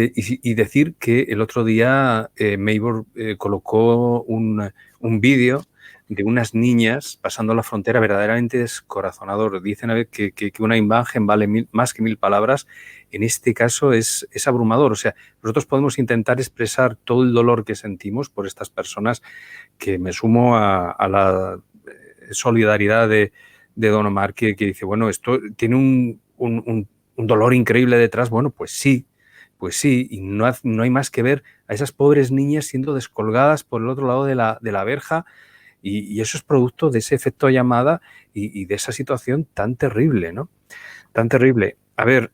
decir que el otro día Maybor colocó un vídeo de unas niñas pasando la frontera verdaderamente descorazonador. Dicen a ver que una imagen vale más que 1000 palabras. En este caso es abrumador. O sea, nosotros podemos intentar expresar todo el dolor que sentimos por estas personas, que me sumo a la solidaridad de Don Omar, que dice, bueno, esto tiene un dolor increíble detrás. Bueno, pues sí, y no hay más que ver a esas pobres niñas siendo descolgadas por el otro lado de la verja. Y eso es producto de ese efecto llamada y de esa situación tan terrible, ¿no? Tan terrible. A ver,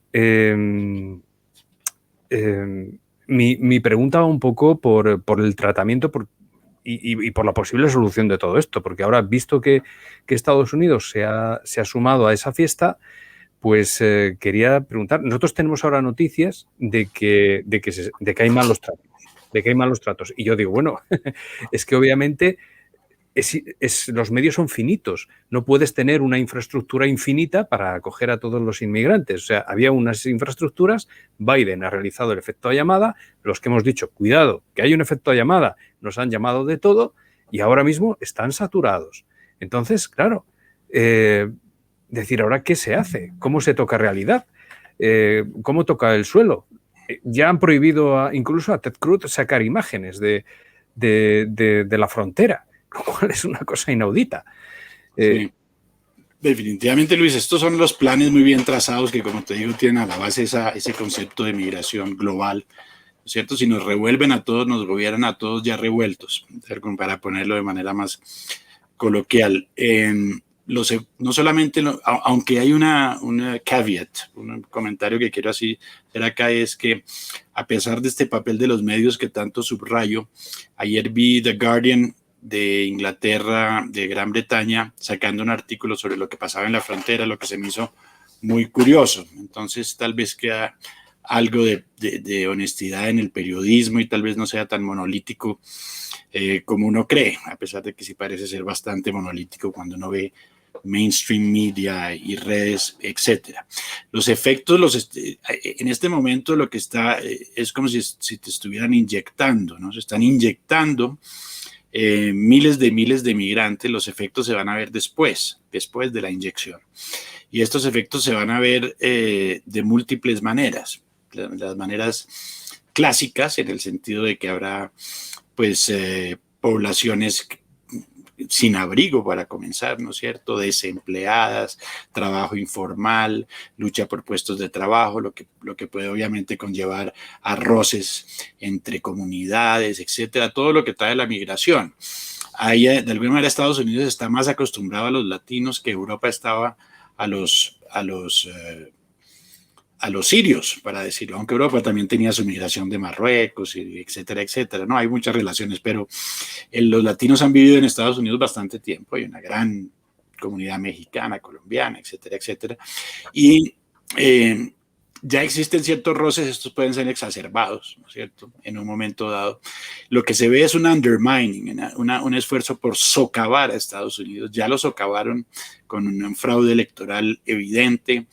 mi pregunta va un poco por el tratamiento y por la posible solución de todo esto, porque ahora, visto que Estados Unidos se ha sumado a esa fiesta, pues quería preguntar, nosotros tenemos ahora noticias de que hay malos tratos, y yo digo, bueno, es que obviamente los medios son finitos. No puedes tener una infraestructura infinita para acoger a todos los inmigrantes. O sea, había unas infraestructuras, Biden ha realizado el efecto de llamada, los que hemos dicho, cuidado, que hay un efecto de llamada, nos han llamado de todo y ahora mismo están saturados. Entonces, claro, decir, ¿ahora qué se hace? ¿Cómo se toca realidad? ¿Cómo toca el suelo? Ya han prohibido incluso a Ted Cruz sacar imágenes de la frontera, lo cual es una cosa inaudita. Sí. Definitivamente, Luis, estos son los planes muy bien trazados que, como te digo, tienen a la base ese concepto de migración global, ¿no es cierto? Si nos revuelven a todos, nos gobiernan a todos ya revueltos, para ponerlo de manera más coloquial. No solamente, aunque hay una caveat, un comentario que quiero hacer acá, es que a pesar de este papel de los medios que tanto subrayo, ayer vi The Guardian de Inglaterra, de Gran Bretaña, sacando un artículo sobre lo que pasaba en la frontera, lo que se me hizo muy curioso. Entonces, tal vez queda algo de honestidad en el periodismo y tal vez no sea tan monolítico como uno cree, a pesar de que sí parece ser bastante monolítico cuando uno ve mainstream media y redes, etcétera. Los efectos, en este momento lo que está es como si te estuvieran inyectando, ¿no? Se están inyectando miles de migrantes. Los efectos se van a ver después de la inyección. Y estos efectos se van a ver de múltiples maneras. Las maneras clásicas, en el sentido de que habrá pues poblaciones sin abrigo para comenzar, ¿no es cierto? Desempleadas, trabajo informal, lucha por puestos de trabajo, lo que puede obviamente conllevar a roces entre comunidades, etcétera, todo lo que trae la migración. Ahí, de alguna manera, Estados Unidos está más acostumbrado a los latinos que Europa estaba a los sirios, para decirlo, aunque Europa también tenía su migración de Marruecos, etcétera, etcétera, ¿no? Hay muchas relaciones, pero los latinos han vivido en Estados Unidos bastante tiempo, hay una gran comunidad mexicana, colombiana, etcétera, etcétera, y ya existen ciertos roces, estos pueden ser exacerbados, ¿no es cierto?, en un momento dado. Lo que se ve es un undermining, un esfuerzo por socavar a Estados Unidos. Ya lo socavaron con un fraude electoral evidente,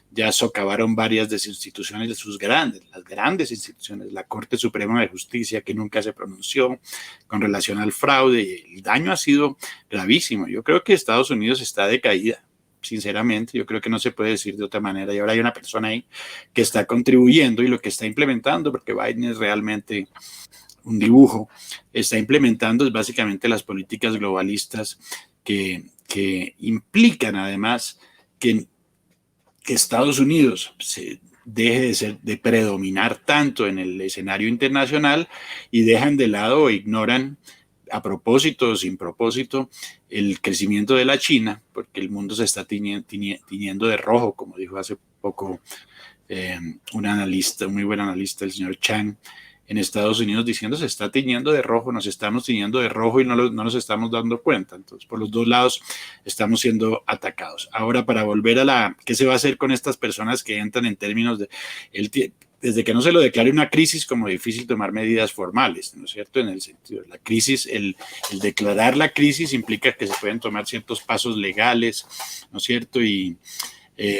ya socavaron varias de sus instituciones, las grandes instituciones, la Corte Suprema de Justicia, que nunca se pronunció con relación al fraude, y el daño ha sido gravísimo. Yo creo que Estados Unidos está de caída. Sinceramente, yo creo que no se puede decir de otra manera. Y ahora hay una persona ahí que está contribuyendo y lo que está implementando, porque Biden es realmente un dibujo, está implementando es básicamente las políticas globalistas que implican además que Estados Unidos se deje de predominar tanto en el escenario internacional y dejan de lado o ignoran, a propósito o sin propósito, el crecimiento de la China, porque el mundo se está tiñendo de rojo, como dijo hace poco un analista, un muy buen analista, el señor Chang, en Estados Unidos, diciendo se está tiñendo de rojo, nos estamos tiñendo de rojo y no nos estamos dando cuenta. Entonces, por los dos lados estamos siendo atacados. Ahora, para volver a ¿qué se va a hacer con estas personas que entran en términos de desde que no se lo declare una crisis, como difícil tomar medidas formales, ¿no es cierto? En el sentido de la crisis, el declarar la crisis implica que se pueden tomar ciertos pasos legales, ¿no es cierto? Y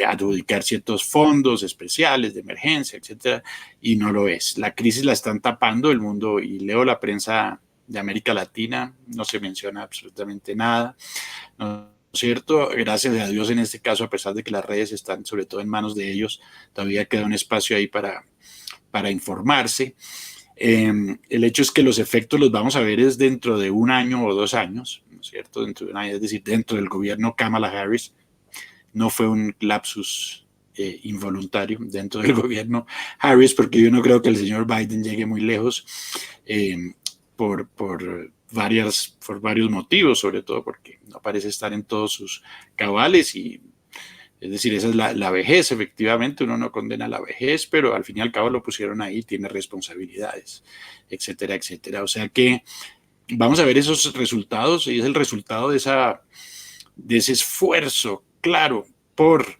adjudicar ciertos fondos especiales de emergencia, etcétera, y no lo es. La crisis la están tapando el mundo, y leo la prensa de América Latina, no se menciona absolutamente nada, ¿no es cierto? Gracias a Dios, en este caso, a pesar de que las redes están sobre todo en manos de ellos, todavía queda un espacio ahí para informarse. El hecho es que los efectos los vamos a ver es dentro de 1 año o 2 años, ¿no es cierto? Dentro de 1 año, es decir, dentro del gobierno Kamala Harris. No fue un lapsus involuntario dentro del gobierno Harris, porque yo no creo que el señor Biden llegue muy lejos por varios motivos, sobre todo porque no parece estar en todos sus cabales. Y es decir, esa es la vejez. Efectivamente, uno no condena la vejez, pero al fin y al cabo lo pusieron ahí, tiene responsabilidades, etcétera, etcétera. O sea que vamos a ver esos resultados, y es el resultado de ese esfuerzo claro por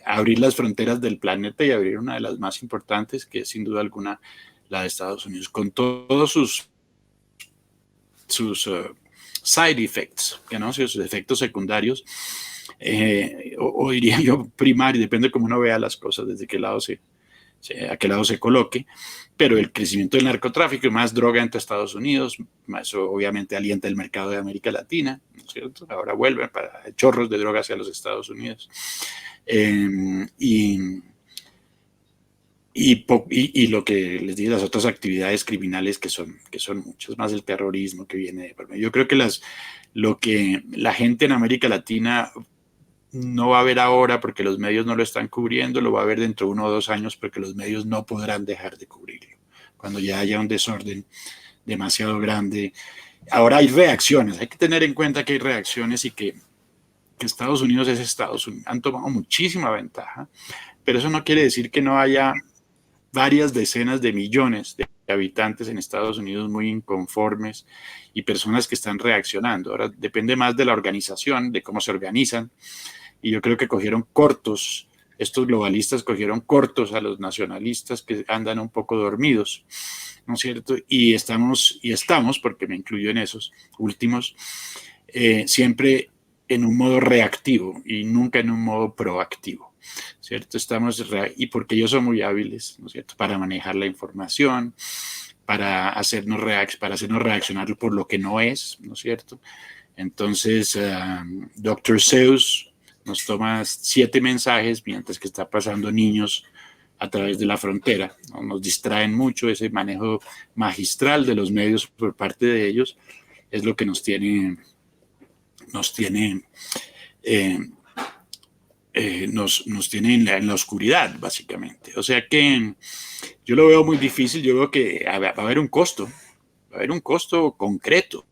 abrir las fronteras del planeta y abrir una de las más importantes, que es sin duda alguna la de Estados Unidos, con todos sus side effects, ¿no? Sus efectos secundarios, o diría yo primarios, depende de cómo uno vea las cosas, desde qué lado a qué lado se coloque, pero el crecimiento del narcotráfico y más droga entre Estados Unidos, eso obviamente alienta el mercado de América Latina, ¿no es cierto? Ahora vuelven para chorros de droga hacia los Estados Unidos. Y y lo que les dije, las otras actividades criminales que son muchas más, el terrorismo que viene de por medio. Yo creo que lo que la gente en América Latina no va a ver ahora porque los medios no lo están cubriendo, lo va a ver dentro de 1 o 2 años porque los medios no podrán dejar de cubrirlo. Cuando ya haya un desorden demasiado grande. Ahora hay reacciones, hay que tener en cuenta que hay reacciones y que Estados Unidos es Estados Unidos. Han tomado muchísima ventaja, pero eso no quiere decir que no haya varias decenas de millones de habitantes en Estados Unidos muy inconformes y personas que están reaccionando. Ahora depende más de la organización, de cómo se organizan, y yo creo que cogieron cortos, estos globalistas cogieron cortos a los nacionalistas que andan un poco dormidos, ¿no es cierto? Y estamos, porque me incluyo en esos últimos, siempre en un modo reactivo y nunca en un modo proactivo, ¿cierto? Y porque ellos son muy hábiles, ¿no es cierto?, para manejar la información, para hacernos reaccionar por lo que no es, ¿no es cierto? Entonces, Dr. Seuss nos toma 7 mensajes mientras que está pasando niños a través de la frontera, ¿no? Nos distraen mucho, ese manejo magistral de los medios por parte de ellos es lo que nos tiene en la oscuridad, básicamente. O sea que yo lo veo muy difícil, yo veo que va a haber un costo concreto.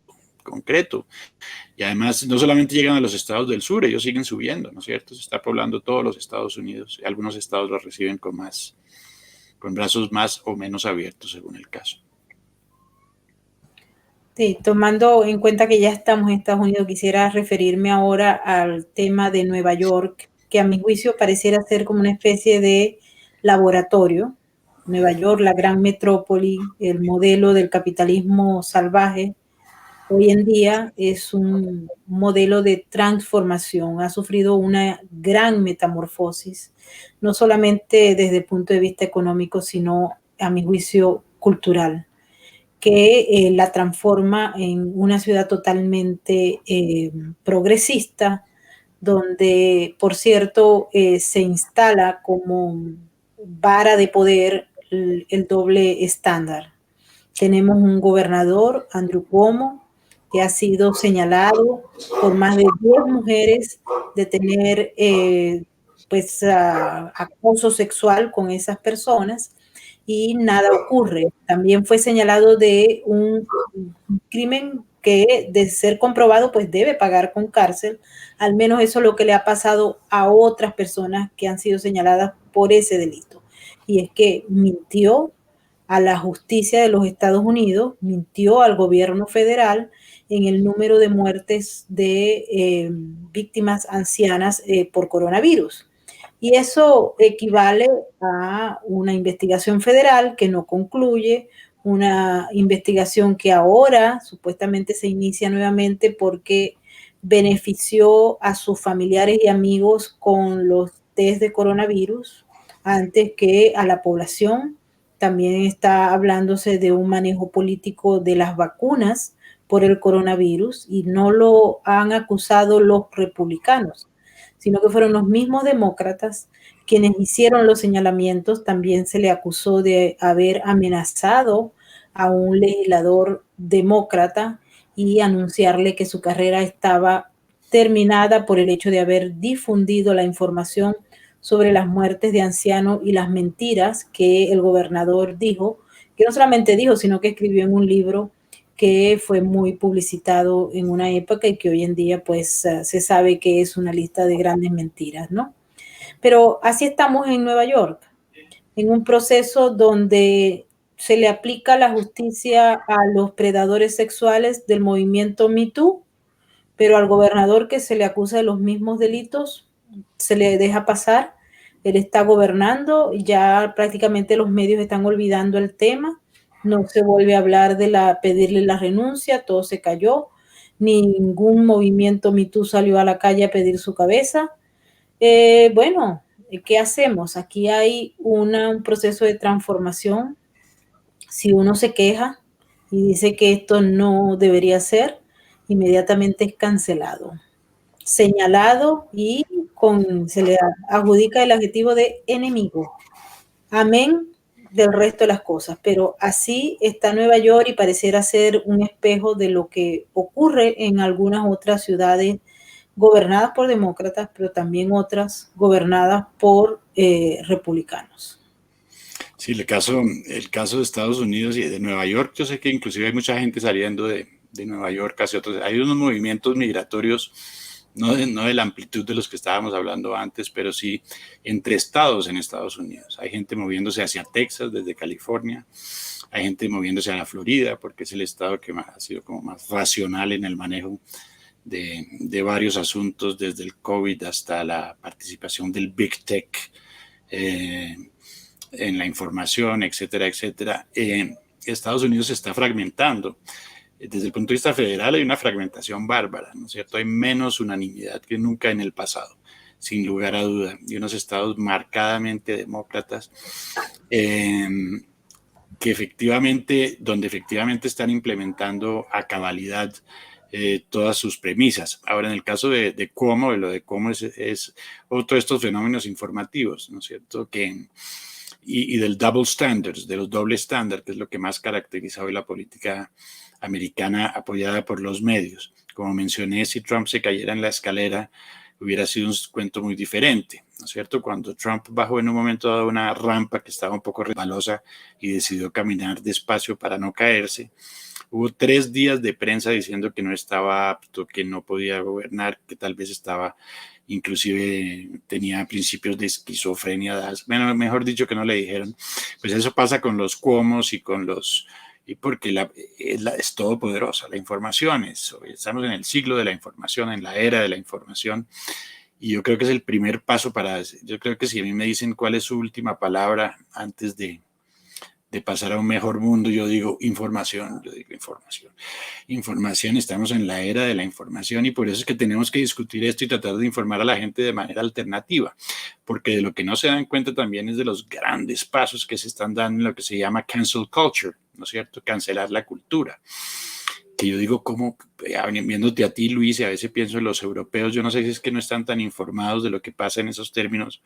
Y además no solamente llegan a los estados del sur, ellos siguen subiendo, ¿no es cierto? Se está poblando todos los Estados Unidos. Algunos estados los reciben con brazos más o menos abiertos, según el caso. Sí, tomando en cuenta que ya estamos en Estados Unidos, quisiera referirme ahora al tema de Nueva York, que a mi juicio pareciera ser como una especie de laboratorio. Nueva York, la gran metrópoli, el modelo del capitalismo salvaje, hoy en día es un modelo de transformación, ha sufrido una gran metamorfosis, no solamente desde el punto de vista económico, sino a mi juicio cultural, que la transforma en una ciudad totalmente progresista, donde, por cierto, se instala como vara de poder el doble estándar. Tenemos un gobernador, Andrew Cuomo, que ha sido señalado por más de 10 mujeres de tener acoso sexual con esas personas y nada ocurre. También fue señalado de un crimen que, de ser comprobado, pues debe pagar con cárcel. Al menos eso es lo que le ha pasado a otras personas que han sido señaladas por ese delito. Y es que mintió a la justicia de los Estados Unidos, mintió al gobierno federal en el número de muertes de víctimas ancianas por coronavirus. Y eso equivale a una investigación federal que no concluye, una investigación que ahora supuestamente se inicia nuevamente porque benefició a sus familiares y amigos con los test de coronavirus antes que a la población. También está hablándose de un manejo político de las vacunas por el coronavirus y no lo han acusado los republicanos, sino que fueron los mismos demócratas quienes hicieron los señalamientos. También se le acusó de haber amenazado a un legislador demócrata y anunciarle que su carrera estaba terminada por el hecho de haber difundido la información sobre las muertes de ancianos y las mentiras que el gobernador dijo, que no solamente dijo, sino que escribió en un libro que fue muy publicitado en una época y que hoy en día pues se sabe que es una lista de grandes mentiras, ¿no? Pero así estamos en Nueva York, en un proceso donde se le aplica la justicia a los predadores sexuales del movimiento Me Too, pero al gobernador que se le acusa de los mismos delitos se le deja pasar. Él está gobernando, ya prácticamente los medios están olvidando el tema, no se vuelve a hablar de pedirle la renuncia, todo se cayó, ningún movimiento Me Too salió a la calle a pedir su cabeza. Bueno, ¿qué hacemos? Aquí hay un proceso de transformación. Si uno se queja y dice que esto no debería ser, inmediatamente es cancelado, señalado y se le adjudica el adjetivo de enemigo. Amén del resto de las cosas, pero así está Nueva York y pareciera ser un espejo de lo que ocurre en algunas otras ciudades gobernadas por demócratas, pero también otras gobernadas por republicanos. Sí, el caso de Estados Unidos y de Nueva York, yo sé que inclusive hay mucha gente saliendo de Nueva York hacia otros. Hay unos movimientos migratorios, no de la amplitud de los que estábamos hablando antes, pero sí entre estados en Estados Unidos. Hay gente moviéndose hacia Texas desde California, hay gente moviéndose a la Florida porque es el estado que ha sido como más racional en el manejo de varios asuntos, desde el COVID hasta la participación del Big Tech en la información, etcétera, etcétera. Estados Unidos se está fragmentando. Desde el punto de vista federal hay una fragmentación bárbara, ¿no es cierto? Hay menos unanimidad que nunca en el pasado, sin lugar a duda, y unos estados marcadamente demócratas que efectivamente, donde efectivamente están implementando a cabalidad todas sus premisas. Ahora, en el caso de Cuomo, lo de Cuomo es otro de estos fenómenos informativos, ¿no es cierto? Y del double standards, de los dobles estándares, que es lo que más caracteriza hoy la política americana apoyada por los medios. Como mencioné, si Trump se cayera en la escalera, hubiera sido un cuento muy diferente, ¿no es cierto? Cuando Trump bajó en un momento dado una rampa que estaba un poco resbalosa y decidió caminar despacio para no caerse, hubo 3 días de prensa diciendo que no estaba apto, que no podía gobernar, que tal vez estaba, inclusive tenía principios de esquizofrenia, bueno, mejor dicho que no le dijeron. Pues eso pasa con los Cuomos y con los... Y porque es todopoderosa la información, estamos en el siglo de la información, en la era de la información, y yo creo que es el primer paso yo creo que si a mí me dicen cuál es su última palabra antes de pasar a un mejor mundo, yo digo información, Información, estamos en la era de la información y por eso es que tenemos que discutir esto y tratar de informar a la gente de manera alternativa, porque de lo que no se dan cuenta también es de los grandes pasos que se están dando en lo que se llama cancel culture, ¿no es cierto? Cancelar la cultura. Que yo digo, como viéndote a ti, Luis, y a veces pienso en los europeos, yo no sé si es que no están tan informados de lo que pasa en esos términos,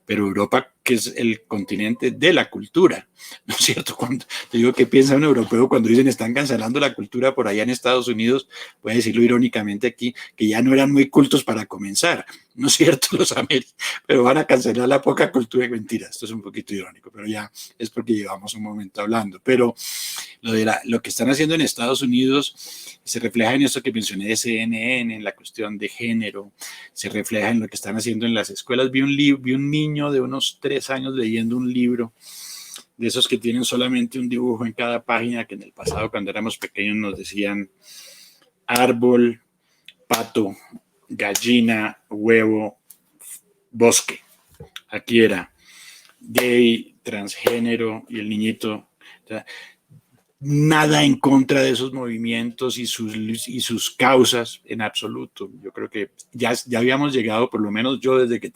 pero Europa, que es el continente de la cultura, ¿no es cierto? Cuando te digo que piensa un europeo cuando dicen están cancelando la cultura por allá en Estados Unidos, voy a decirlo irónicamente aquí, que ya no eran muy cultos para comenzar, ¿no es cierto? Los américanos, pero van a cancelar la poca cultura. Mentira, esto es un poquito irónico, pero ya es porque llevamos un momento hablando. Pero lo que están haciendo en Estados Unidos se refleja en esto que mencioné de CNN, en la cuestión de género, se refleja en lo que están haciendo en las escuelas. Vi un niño de unos 3 años leyendo un libro de esos que tienen solamente un dibujo en cada página, que en el pasado cuando éramos pequeños nos decían árbol, pato, gallina, huevo, bosque. Aquí era gay, transgénero y el niñito. O sea, nada en contra de esos movimientos y sus causas en absoluto. Yo creo que ya habíamos llegado, por lo menos yo desde que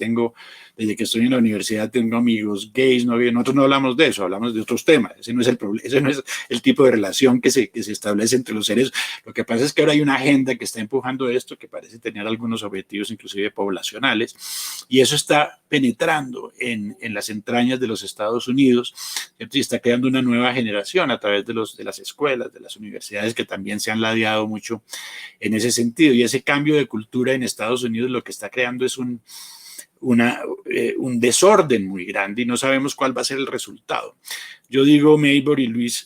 estoy en la universidad tengo amigos gays, nosotros no hablamos de eso, hablamos de otros temas. Ese no es el problema, ese no es el tipo de relación que se establece entre los seres. Lo que pasa es que ahora hay una agenda que está empujando esto, que parece tener algunos objetivos inclusive poblacionales, y eso está penetrando en las entrañas de los Estados Unidos, ¿cierto? Y está creando una nueva generación a través de las escuelas, de las universidades, que también se han ladeado mucho en ese sentido. Y ese cambio de cultura en Estados Unidos lo que está creando es un desorden muy grande y no sabemos cuál va a ser el resultado. Yo digo, Maybor y Luis,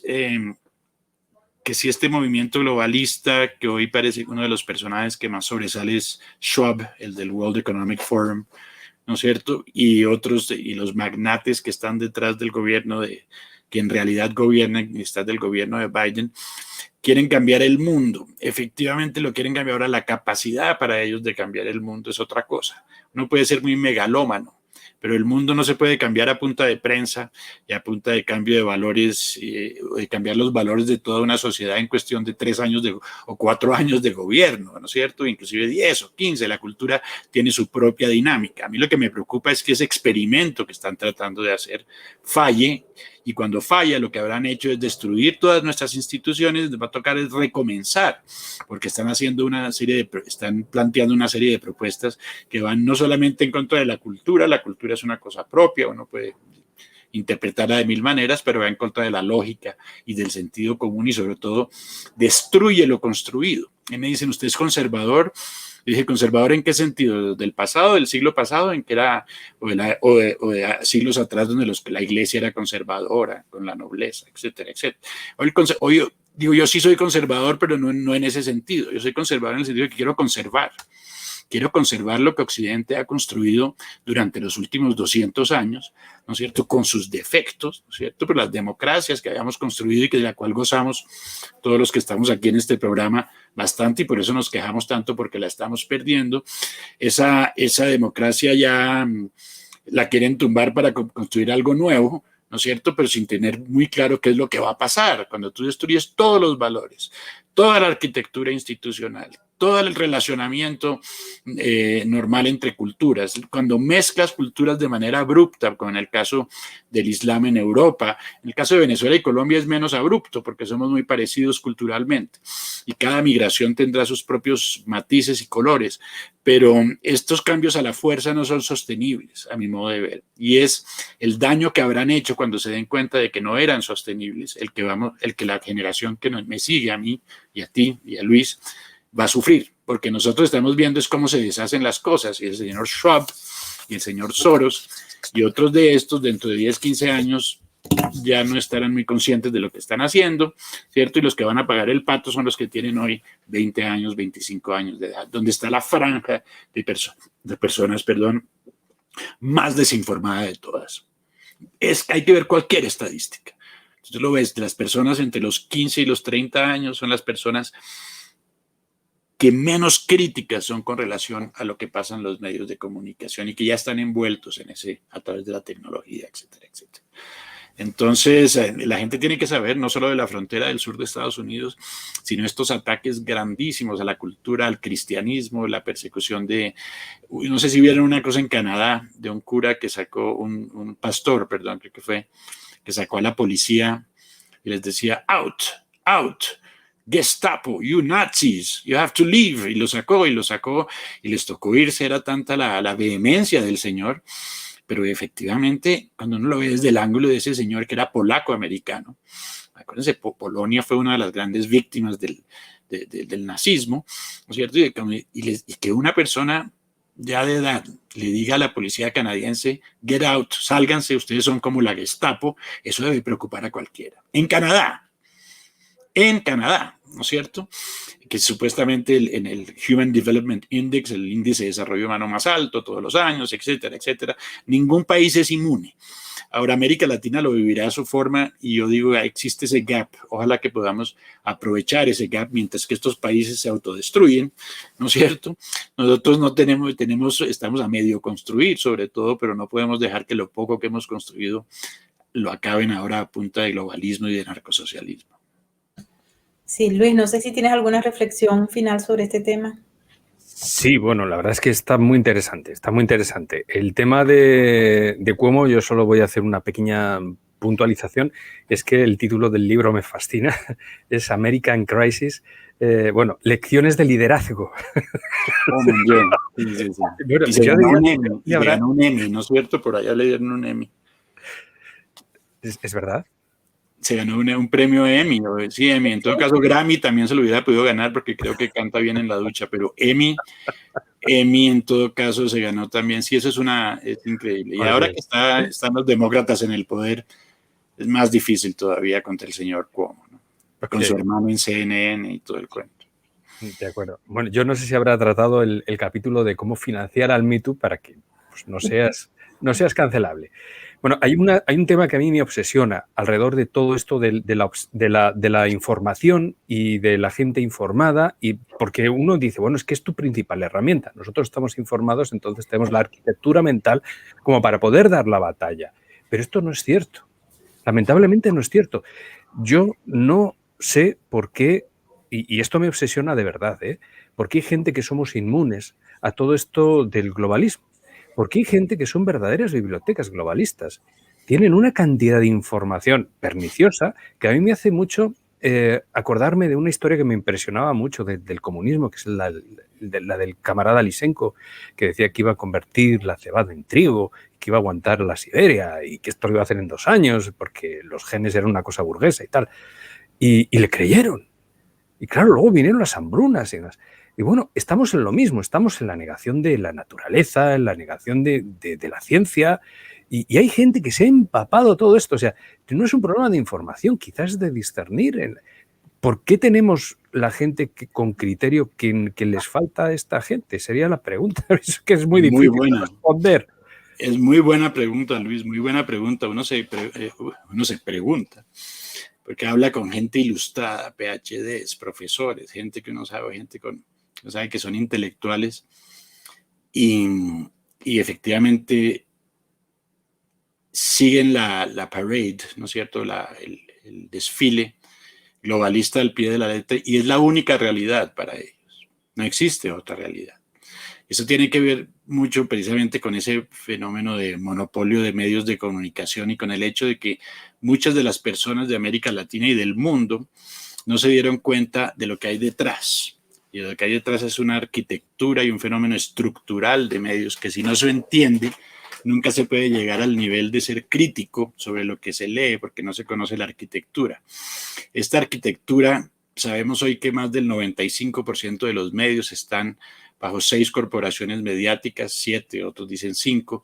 que si este movimiento globalista, que hoy parece uno de los personajes que más sobresale es Schwab, el del World Economic Forum, ¿no es cierto? Y otros, y los magnates que están detrás del gobierno que en realidad gobiernan, está del gobierno de Biden, quieren cambiar el mundo. Efectivamente lo quieren cambiar. Ahora la capacidad para ellos de cambiar el mundo es otra cosa. Uno puede ser muy megalómano, pero el mundo no se puede cambiar a punta de prensa y a punta de cambio de valores, de cambiar los valores de toda una sociedad en cuestión de 3 años o 4 años de gobierno, ¿no es cierto? Inclusive 10 o 15, la cultura tiene su propia dinámica. A mí lo que me preocupa es que ese experimento que están tratando de hacer falle, y cuando falla lo que habrán hecho es destruir todas nuestras instituciones, les va a tocar es recomenzar, porque están planteando una serie de propuestas que van no solamente en contra de la cultura es una cosa propia, uno puede interpretarla de mil maneras, pero va en contra de la lógica y del sentido común y sobre todo destruye lo construido. Y me dicen, ¿usted es conservador? Y dije, ¿conservador en qué sentido? ¿Del pasado, del siglo pasado, en que era, o de siglos atrás donde la iglesia era conservadora, con la nobleza, etcétera, etcétera? Hoy digo, yo sí soy conservador, pero no en ese sentido. Yo soy conservador en el sentido de que quiero conservar. Quiero conservar lo que Occidente ha construido durante los últimos 200 años, ¿no es cierto?, con sus defectos, ¿no es cierto?, pero las democracias que habíamos construido y que de la cual gozamos todos los que estamos aquí en este programa bastante, y por eso nos quejamos tanto porque la estamos perdiendo. Esa democracia ya la quieren tumbar para construir algo nuevo, ¿no es cierto?, pero sin tener muy claro qué es lo que va a pasar cuando tú destruyes todos los valores, toda la arquitectura institucional, todo el relacionamiento normal entre culturas. Cuando mezclas culturas de manera abrupta, como en el caso del Islam en Europa, en el caso de Venezuela y Colombia es menos abrupto porque somos muy parecidos culturalmente y cada migración tendrá sus propios matices y colores, pero estos cambios a la fuerza no son sostenibles, a mi modo de ver, y es el daño que habrán hecho cuando se den cuenta de que no eran sostenibles, el que la generación que me sigue, a mí y a ti y a Luis, va a sufrir, porque nosotros estamos viendo es cómo se deshacen las cosas, y el señor Schwab y el señor Soros y otros de estos dentro de 10, 15 años ya no estarán muy conscientes de lo que están haciendo, ¿cierto? Y los que van a pagar el pato son los que tienen hoy 20 años, 25 años de edad, donde está la franja de personas más desinformada de todas. Hay que ver cualquier estadística. Entonces lo ves, de las personas entre los 15 y los 30 años son las personas que menos críticas son con relación a lo que pasa en los medios de comunicación y que ya están envueltos en a través de la tecnología, etcétera, etcétera. Entonces, la gente tiene que saber no solo de la frontera del sur de Estados Unidos, sino estos ataques grandísimos a la cultura, al cristianismo, la persecución no sé si vieron una cosa en Canadá de un cura que sacó, un pastor, perdón, creo que fue, que sacó a la policía y les decía, out, out. Gestapo, you Nazis, you have to leave. Y lo sacó y les tocó irse. Era tanta la vehemencia del señor, pero efectivamente, cuando uno lo ve desde el ángulo de ese señor que era polaco-americano, acuérdense, Polonia fue una de las grandes víctimas del nazismo, ¿no es cierto? Y que una persona ya de edad le diga a la policía canadiense, get out, sálganse, ustedes son como la Gestapo, eso debe preocupar a cualquiera. En Canadá, ¿no es cierto?, que supuestamente en el Human Development Index, el índice de desarrollo humano más alto todos los años, etcétera, etcétera, ningún país es inmune. Ahora América Latina lo vivirá a su forma y yo digo, existe ese gap, ojalá que podamos aprovechar ese gap mientras que estos países se autodestruyen, ¿no es cierto? Nosotros no estamos a medio construir sobre todo, pero no podemos dejar que lo poco que hemos construido lo acaben ahora a punta de globalismo y de narcosocialismo. Sí, Luis, no sé si tienes alguna reflexión final sobre este tema. Sí, bueno, la verdad es que está muy interesante, está muy interesante. El tema de Cuomo, yo solo voy a hacer una pequeña puntualización, es que el título del libro me fascina, es American Crisis, lecciones de liderazgo. Oh, muy bien. Sí. Bueno, y se ganó un Emmy, ¿no es cierto? Por allá le dieron un Emmy. ¿Es verdad? Se ganó un premio Emmy, sí, Emmy. En todo caso, Grammy también se lo hubiera podido ganar porque creo que canta bien en la ducha, pero Emmy en todo caso se ganó también. Sí, eso es increíble. Y ahora que están los demócratas en el poder, es más difícil todavía contra el señor Cuomo, ¿no? Con su hermano en CNN y todo el cuento. De acuerdo. Bueno, yo no sé si habrá tratado el capítulo de cómo financiar al Me Too para que pues, no seas cancelable. Bueno, hay un tema que a mí me obsesiona alrededor de todo esto de la información y de la gente informada, y porque uno dice, bueno, es que es tu principal herramienta. Nosotros estamos informados, entonces tenemos la arquitectura mental como para poder dar la batalla. Pero esto no es cierto. Lamentablemente no es cierto. Yo no sé por qué, y esto me obsesiona de verdad, porque hay gente que somos inmunes a todo esto del globalismo. Porque hay gente que son verdaderas bibliotecas globalistas. Tienen una cantidad de información perniciosa que a mí me hace mucho acordarme de una historia que me impresionaba mucho del comunismo, que es la del camarada Lysenko, que decía que iba a convertir la cebada en trigo, que iba a aguantar la Siberia y que esto lo iba a hacer en 2 años porque los genes eran una cosa burguesa y tal. Y le creyeron. Y claro, luego vinieron las hambrunas y bueno, estamos en lo mismo, estamos en la negación de la naturaleza, en la negación de la ciencia, y hay gente que se ha empapado todo esto. O sea, no es un problema de información, quizás de discernir. ¿Por qué tenemos la gente con criterio que les falta a esta gente? Sería la pregunta. Es que es muy difícil de responder. Es muy buena pregunta, Luis, muy buena pregunta. Uno se pregunta, porque habla con gente ilustrada, PhDs, profesores, gente que uno sabe, sabe que son intelectuales, y efectivamente siguen la parade, ¿no es cierto? El desfile globalista al pie de la letra, y es la única realidad para ellos. No existe otra realidad. Eso tiene que ver mucho precisamente con ese fenómeno de monopolio de medios de comunicación y con el hecho de que muchas de las personas de América Latina y del mundo no se dieron cuenta de lo que hay detrás. Y lo que hay detrás es una arquitectura y un fenómeno estructural de medios que, si no se entiende, nunca se puede llegar al nivel de ser crítico sobre lo que se lee porque no se conoce la arquitectura. Esta arquitectura, sabemos hoy que más del 95% de los medios están bajo 6 corporaciones mediáticas, 7, otros dicen 5,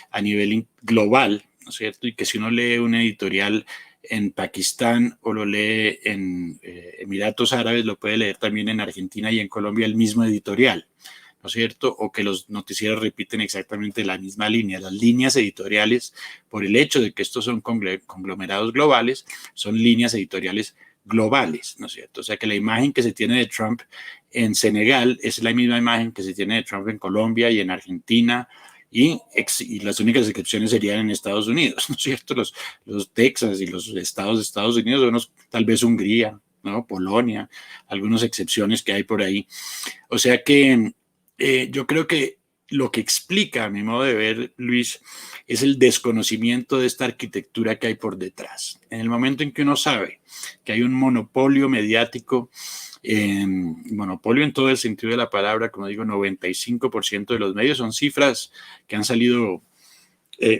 a nivel global, ¿no es cierto? Y que si uno lee un editorial en Pakistán o lo lee en Emiratos Árabes, lo puede leer también en Argentina y en Colombia el mismo editorial, ¿no es cierto? O que los noticieros repiten exactamente la misma línea. Las líneas editoriales, por el hecho de que estos son conglomerados globales, son líneas editoriales globales, ¿no es cierto? O sea que la imagen que se tiene de Trump en Senegal es la misma imagen que se tiene de Trump en Colombia y en Argentina, y las únicas excepciones serían en Estados Unidos, ¿no es cierto? Los Texas y los estados de Estados Unidos, tal vez Hungría, ¿no? Polonia, algunas excepciones que hay por ahí. O sea que yo creo que lo que explica, a mi modo de ver, Luis, es el desconocimiento de esta arquitectura que hay por detrás. En el momento en que uno sabe que hay un monopolio mediático, monopolio en todo el sentido de la palabra, como digo, 95% de los medios, son cifras que han salido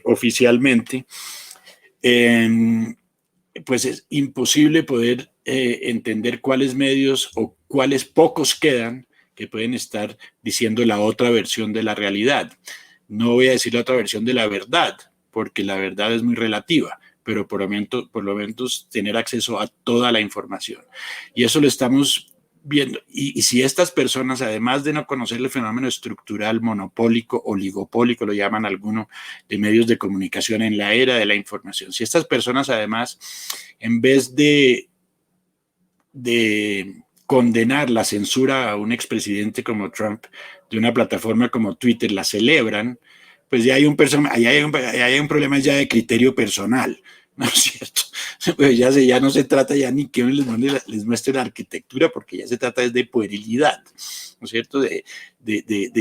oficialmente, pues es imposible poder entender cuáles medios o cuáles pocos quedan que pueden estar diciendo la otra versión de la realidad. No voy a decir la otra versión de la verdad, porque la verdad es muy relativa, pero por lo menos tener acceso a toda la información. Y eso lo estamos viendo. Y si estas personas, además de no conocer el fenómeno estructural, monopólico, oligopólico, lo llaman algunos, de medios de comunicación en la era de la información, si estas personas además, en vez de condenar la censura a un expresidente como Trump de una plataforma como Twitter, la celebran, pues ya hay un problema ya de criterio personal, ¿no es cierto? Pues ya no se trata ya ni que uno les muestre la arquitectura, porque ya se trata de puerilidad, ¿no es cierto? De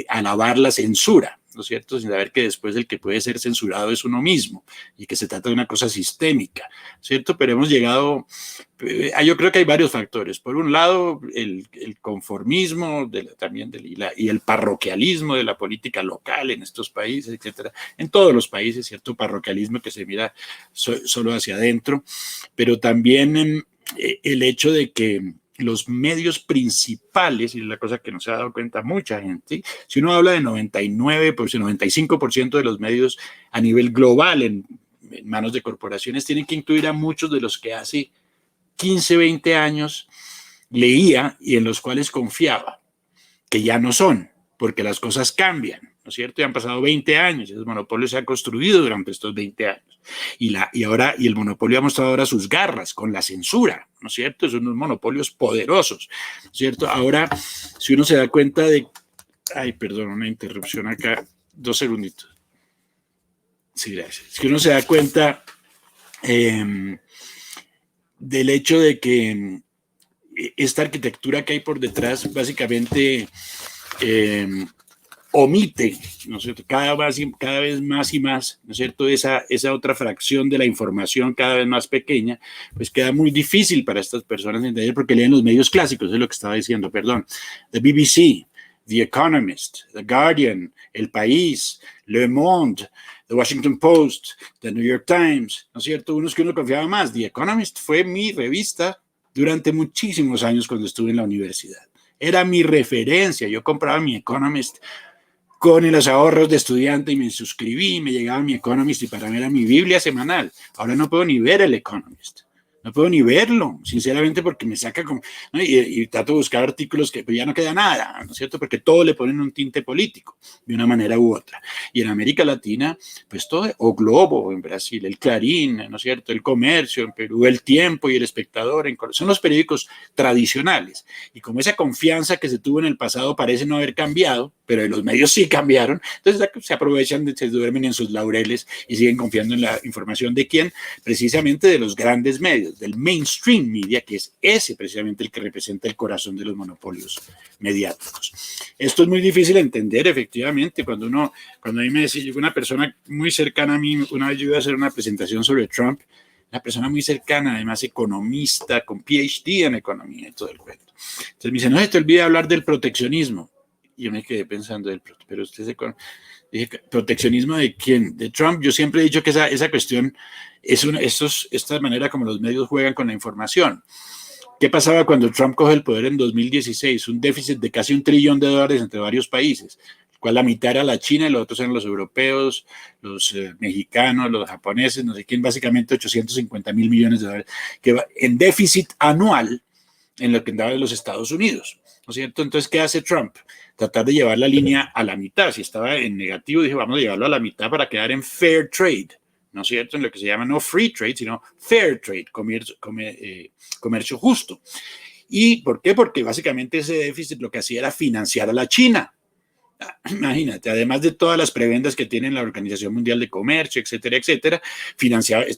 alabar la censura, ¿no es cierto? Sin saber que después el que puede ser censurado es uno mismo y que se trata de una cosa sistémica, ¿cierto? Pero hemos llegado, yo creo que hay varios factores. Por un lado, el conformismo y el parroquialismo de la política local en estos países, etcétera. En todos los países, cierto parroquialismo que se mira solo hacia adentro, pero también el hecho de que los medios principales, y es la cosa que no se ha dado cuenta mucha gente, si uno habla de 95% de los medios a nivel global en manos de corporaciones, tienen que incluir a muchos de los que hace 15, 20 años leía y en los cuales confiaba, que ya no son, porque las cosas cambian, ¿no es cierto? Ya han pasado 20 años, el monopolio se ha construido durante estos 20 años. Y el monopolio ha mostrado ahora sus garras con la censura, ¿no es cierto? Son unos monopolios poderosos, ¿no es cierto? Ahora, si uno se da cuenta de... Ay, perdón, una interrupción acá. 2 segunditos. Sí, gracias. Si uno se da cuenta del hecho de que esta arquitectura que hay por detrás, básicamente... omite, ¿no es cierto? Cada vez más y más, ¿no es cierto? Esa otra fracción de la información cada vez más pequeña, pues queda muy difícil para estas personas entender porque leen los medios clásicos, es lo que estaba diciendo, perdón, the BBC, The Economist, The Guardian, El País, Le Monde, The Washington Post, The New York Times, ¿no es cierto? Unos que uno confiaba más. The Economist fue mi revista durante muchísimos años cuando estuve en la universidad. Era mi referencia. Yo compraba mi Economist con los ahorros de estudiante y me suscribí, me llegaba mi Economist y para mí era mi Biblia semanal. Ahora no puedo ni ver el Economist. No puedo ni verlo, sinceramente, porque me saca como, ¿no? Y trato de buscar artículos que pues ya no queda nada, ¿no es cierto? Porque todo le ponen un tinte político, de una manera u otra. Y en América Latina, pues todo, o Globo en Brasil, el Clarín, ¿no es cierto? El Comercio en Perú, El Tiempo y El Espectador en Colombia, son los periódicos tradicionales. Y como esa confianza que se tuvo en el pasado parece no haber cambiado, pero los medios sí cambiaron, entonces se aprovechan, se duermen en sus laureles y siguen confiando en la información de quién, precisamente de los grandes medios, del mainstream media, que es ese precisamente el que representa el corazón de los monopolios mediáticos. Esto es muy difícil de entender, efectivamente, cuando a mí me decía, una persona muy cercana a mí, una vez yo iba a hacer una presentación sobre Trump, una persona muy cercana, además economista, con PhD en economía y todo el cuento. Entonces me dice, no se te olvide hablar del proteccionismo. Y yo me quedé pensando, pero usted dije, ¿proteccionismo de quién? ¿De Trump? Yo siempre he dicho que esa cuestión es esta manera como los medios juegan con la información. ¿Qué pasaba cuando Trump coge el poder en 2016? Un déficit de casi $1 trillón entre varios países, el cual la mitad era la China y los otros eran los europeos, los mexicanos, los japoneses, no sé quién, básicamente $850 mil millones, que va en déficit anual en lo que andaba de los Estados Unidos, ¿no es cierto? Entonces, ¿qué hace Trump? Tratar de llevar la línea a la mitad. Si estaba en negativo, dije, vamos a llevarlo a la mitad para quedar en fair trade, ¿no es cierto? En lo que se llama no free trade, sino fair trade, comercio justo. ¿Y por qué? Porque básicamente ese déficit lo que hacía era financiar a la China. Imagínate, además de todas las prebendas que tiene la Organización Mundial de Comercio, etcétera, etcétera,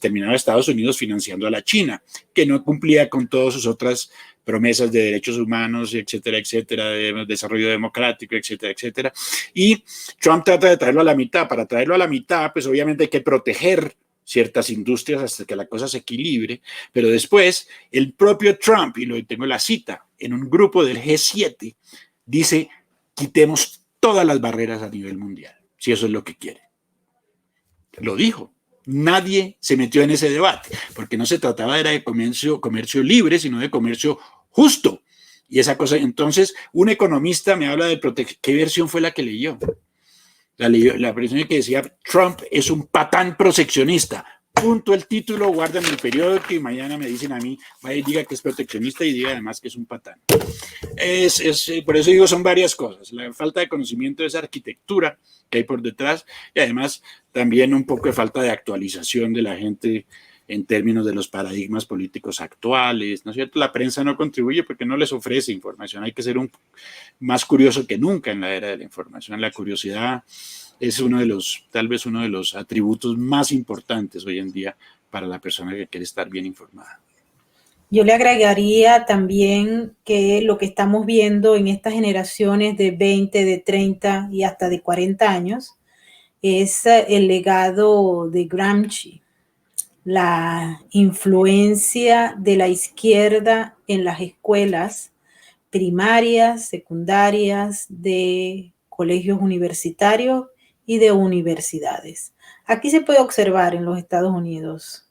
terminaba Estados Unidos financiando a la China, que no cumplía con todas sus otras promesas de derechos humanos, etcétera, etcétera, de desarrollo democrático, etcétera, etcétera. Y Trump trata de traerlo a la mitad. Para traerlo a la mitad, pues obviamente hay que proteger ciertas industrias hasta que la cosa se equilibre, pero después el propio Trump, y lo tengo la cita, en un grupo del G7, dice, quitemos todas las barreras a nivel mundial, si eso es lo que quiere. Lo dijo. Nadie se metió en ese debate, porque no se trataba de comercio libre, sino de comercio justo. Y esa cosa, entonces, un economista me habla de ¿qué versión fue la que leyó? La versión que decía, Trump es un patán proteccionista. Punto el título, guardan el periódico y mañana me dicen a mí, vaya y diga que es proteccionista y diga además que es un patán. Por eso digo, son varias cosas. La falta de conocimiento de esa arquitectura que hay por detrás y además también un poco de falta de actualización de la gente en términos de los paradigmas políticos actuales, ¿no es cierto? La prensa no contribuye porque no les ofrece información. Hay que ser más curioso que nunca en la era de la información. La curiosidad es tal vez uno de los atributos más importantes hoy en día para la persona que quiere estar bien informada. Yo le agregaría también que lo que estamos viendo en estas generaciones de 20, de 30 y hasta de 40 años es el legado de Gramsci, la influencia de la izquierda en las escuelas primarias, secundarias, de colegios universitarios y de universidades. Aquí se puede observar en los Estados Unidos.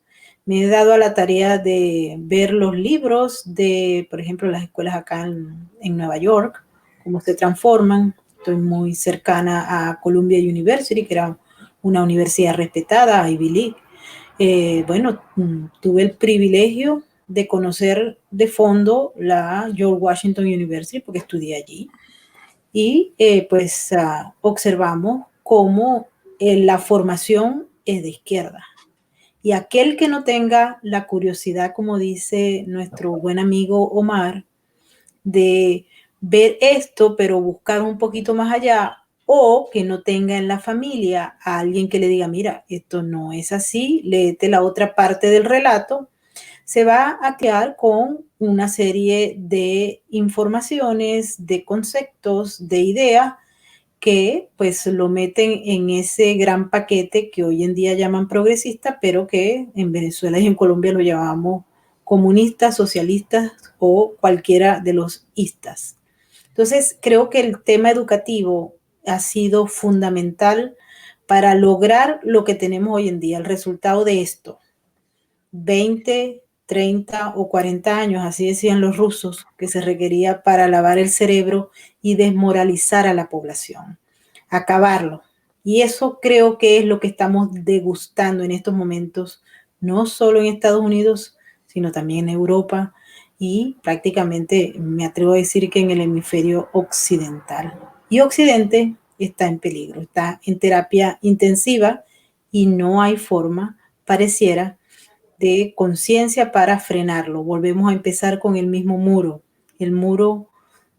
Me he dado a la tarea de ver los libros de, por ejemplo, las escuelas acá en Nueva York, cómo se transforman. Estoy muy cercana a Columbia University, que era una universidad respetada, Ivy League. Tuve el privilegio de conocer de fondo la George Washington University porque estudié allí. Y observamos cómo la formación es de izquierda. Y aquel que no tenga la curiosidad, como dice nuestro buen amigo Omar, de ver esto, pero buscar un poquito más allá, o que no tenga en la familia a alguien que le diga, mira, esto no es así, léete la otra parte del relato, se va a quedar con una serie de informaciones, de conceptos, de ideas que pues lo meten en ese gran paquete que hoy en día llaman progresista, pero que en Venezuela y en Colombia lo llamamos comunistas, socialistas o cualquiera de los istas. Entonces, creo que el tema educativo ha sido fundamental para lograr lo que tenemos hoy en día, el resultado de esto. 20, 30 o 40 años, así decían los rusos, que se requería para lavar el cerebro y desmoralizar a la población, acabarlo. Y eso creo que es lo que estamos degustando en estos momentos, no solo en Estados Unidos, sino también en Europa y prácticamente me atrevo a decir que en el hemisferio occidental. Y Occidente está en peligro, está en terapia intensiva y no hay forma, pareciera, de conciencia para frenarlo. Volvemos a empezar con el mismo muro, el muro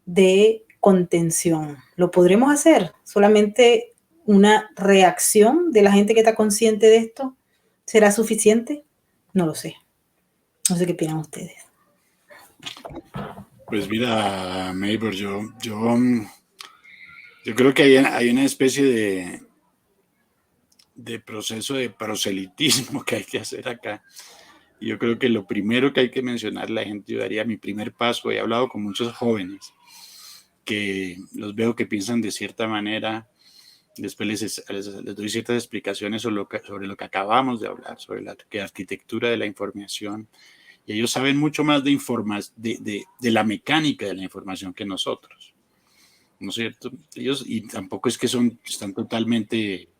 de contención. ¿Lo podremos hacer? ¿Solamente una reacción de la gente que está consciente de esto será suficiente? No lo sé. No sé qué opinan ustedes. Pues mira, Maybor, yo creo que hay una especie de proceso de proselitismo que hay que hacer acá. Y yo creo que lo primero que hay que mencionar, la gente, yo daría mi primer paso, he hablado con muchos jóvenes que los veo que piensan de cierta manera, después les doy ciertas explicaciones sobre lo que acabamos de hablar, sobre la arquitectura de la información, y ellos saben mucho más de la mecánica de la información que nosotros, ¿no es cierto? Ellos, y tampoco es que están totalmente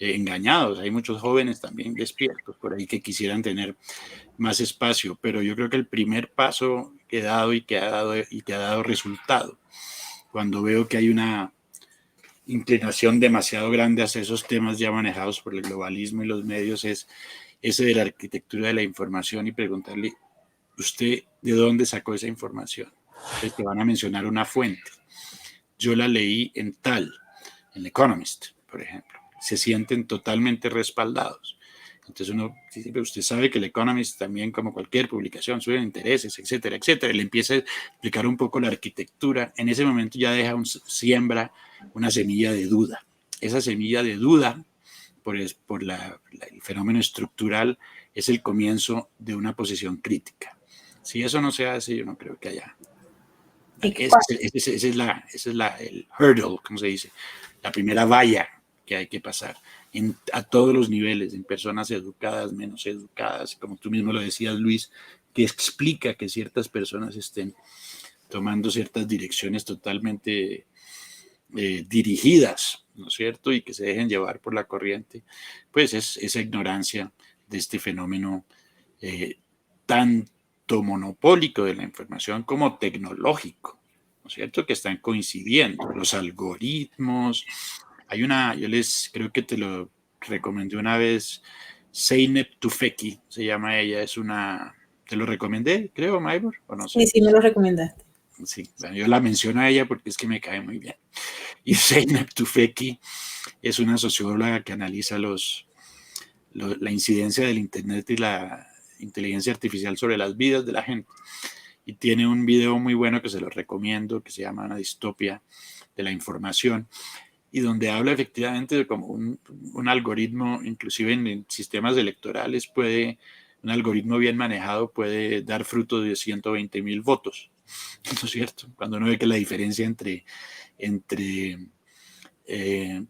engañados, hay muchos jóvenes también despiertos por ahí que quisieran tener más espacio, pero yo creo que el primer paso que he dado y que ha dado resultado, cuando veo que hay una inclinación demasiado grande hacia esos temas ya manejados por el globalismo y los medios, es ese de la arquitectura de la información y preguntarle, ¿usted de dónde sacó esa información? Entonces te van a mencionar una fuente. Yo la leí en El Economist, por ejemplo. Se sienten totalmente respaldados. Entonces uno dice, pero usted sabe que el Economist también, como cualquier publicación, sube intereses, etcétera, etcétera. Le empieza a explicar un poco la arquitectura. En ese momento ya siembra una semilla de duda. Esa semilla de duda por el fenómeno estructural es el comienzo de una posición crítica. Si eso no se hace, yo no creo que haya. Ese es el hurdle, ¿cómo se dice? La primera valla que hay que pasar a todos los niveles, en personas educadas, menos educadas, como tú mismo lo decías, Luis, que explica que ciertas personas estén tomando ciertas direcciones totalmente dirigidas, ¿no es cierto? Y que se dejen llevar por la corriente, pues es esa ignorancia de este fenómeno tanto monopólico de la información como tecnológico, ¿no es cierto? Que están coincidiendo los algoritmos. Yo creo que te lo recomendé una vez, Zeynep Tufekci, se llama ella, te lo recomendé, creo, Maybor, o no sé. Sí, me lo recomendaste. Sí, bueno, yo la menciono a ella porque es que me cae muy bien. Y Zeynep Tufekci es una socióloga que analiza la incidencia del Internet y la inteligencia artificial sobre las vidas de la gente. Y tiene un video muy bueno que se lo recomiendo, que se llama Una distopia de la información, y donde habla efectivamente de cómo un algoritmo, inclusive en sistemas electorales, un algoritmo bien manejado puede dar fruto de 120,000 votos, ¿no es cierto? Cuando uno ve que la diferencia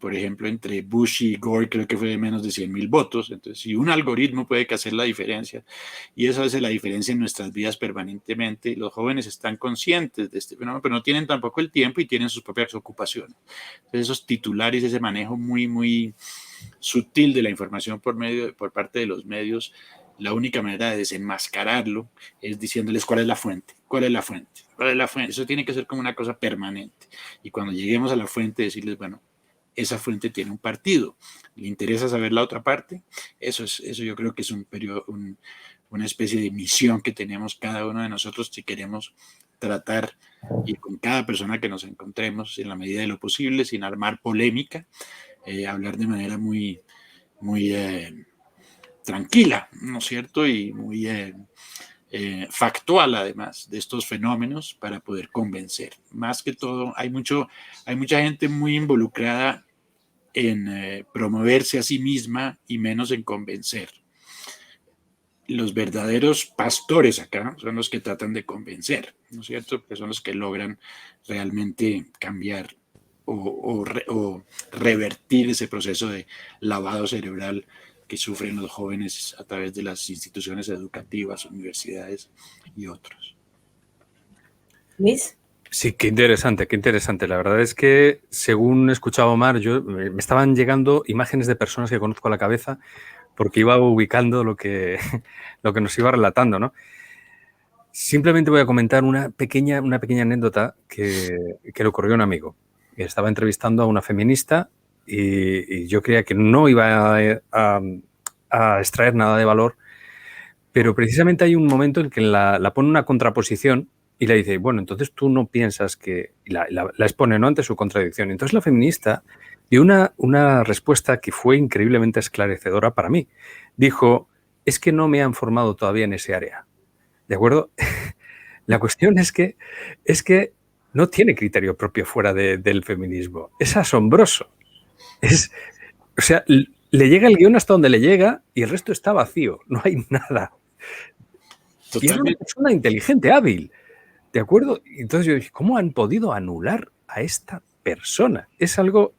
por ejemplo, entre Bush y Gore creo que fue de menos de 100,000 votos. Entonces, si un algoritmo puede hacer la diferencia, y eso hace la diferencia en nuestras vidas permanentemente, los jóvenes están conscientes de este fenómeno, pero no tienen tampoco el tiempo y tienen sus propias ocupaciones. Entonces, esos titulares, ese manejo muy, muy sutil de la información por parte de los medios, la única manera de desenmascararlo es diciéndoles cuál es la fuente, cuál es la fuente, cuál es la fuente. Eso tiene que ser como una cosa permanente. Y cuando lleguemos a la fuente, decirles, bueno, esa fuente tiene un partido. ¿Le interesa saber la otra parte? Eso yo creo que es una especie de misión que tenemos cada uno de nosotros si queremos tratar, y con cada persona que nos encontremos, en la medida de lo posible, sin armar polémica, hablar de manera muy, muy tranquila, ¿no es cierto? Y muy factual, además, de estos fenómenos para poder convencer. Más que todo, hay mucha gente muy involucrada en promoverse a sí misma y menos en convencer. los verdaderos pastores acá son los que tratan de convencer, ¿no es cierto? Que son los que logran realmente cambiar o revertir ese proceso de lavado cerebral que sufren los jóvenes a través de las instituciones educativas, universidades y otros. Luis. Sí, qué interesante, qué interesante. La verdad es que, según he escuchado a Omar, me estaban llegando imágenes de personas que conozco a la cabeza porque iba ubicando lo que nos iba relatando, ¿no? Simplemente voy a comentar una pequeña anécdota que le ocurrió a un amigo. Estaba entrevistando a una feminista y yo creía que no iba a extraer nada de valor, pero precisamente hay un momento en que la pone una contraposición y le dice, bueno, entonces tú no piensas que... Y la expone, ¿no?, ante su contradicción. Entonces la feminista dio una respuesta que fue increíblemente esclarecedora para mí. Dijo, es que no me han formado todavía en ese área. ¿De acuerdo? La cuestión es que no tiene criterio propio fuera del feminismo. Es asombroso. O sea, le llega el guión hasta donde le llega y el resto está vacío. No hay nada. Totalmente. Y es una persona inteligente, hábil. ¿De acuerdo? Entonces yo dije, ¿cómo han podido anular a esta persona? Es algo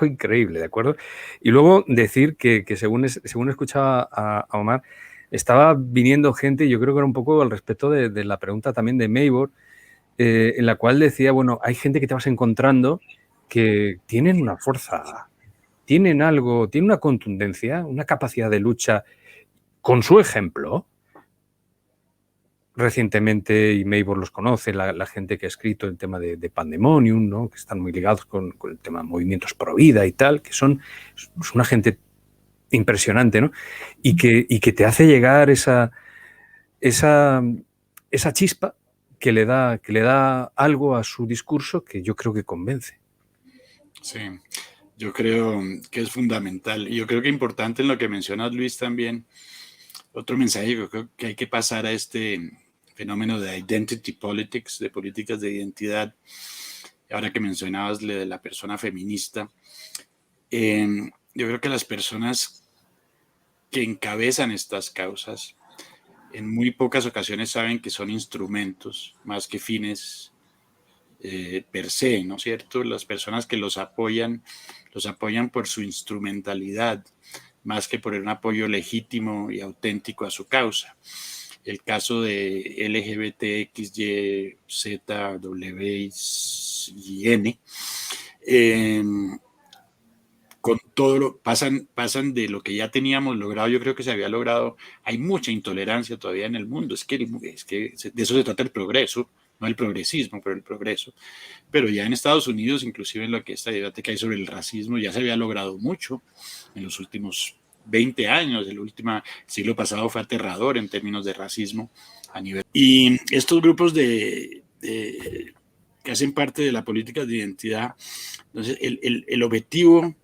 increíble, ¿de acuerdo? Y luego decir que según escuchaba a Omar, estaba viniendo gente, yo creo que era un poco al respecto de la pregunta también de Maybor, en la cual decía, bueno, hay gente que te vas encontrando que tienen una fuerza, tienen algo, tienen una contundencia, una capacidad de lucha con su ejemplo. Recientemente, y Maybor los conoce, la gente que ha escrito el tema de Pandemonium, ¿no?, que están muy ligados con el tema de movimientos pro vida y tal, que son una gente impresionante, ¿no? Y que te hace llegar esa chispa que le da algo a su discurso que yo creo que convence. Sí, yo creo que es fundamental. Y yo creo que importante en lo que mencionas, Luis, también, otro mensaje yo creo que hay que pasar a este fenómeno de identity politics, de políticas de identidad. Ahora que mencionabas de la persona feminista, yo creo que las personas que encabezan estas causas en muy pocas ocasiones saben que son instrumentos más que fines per se, ¿no es cierto? Las personas que los apoyan por su instrumentalidad más que por un apoyo legítimo y auténtico a su causa. El caso de LGBTXYZWYN, con todo pasan de lo que ya teníamos logrado. Yo creo que se había logrado. Hay mucha intolerancia todavía en el mundo. Es que de eso se trata el progreso, no el progresismo, pero el progreso. Pero ya en Estados Unidos, inclusive en lo que esta debate que hay sobre el racismo, ya se había logrado mucho en los últimos 20 años. El siglo pasado fue aterrador en términos de racismo a nivel. Y estos grupos que hacen parte de la política de identidad, entonces el objetivo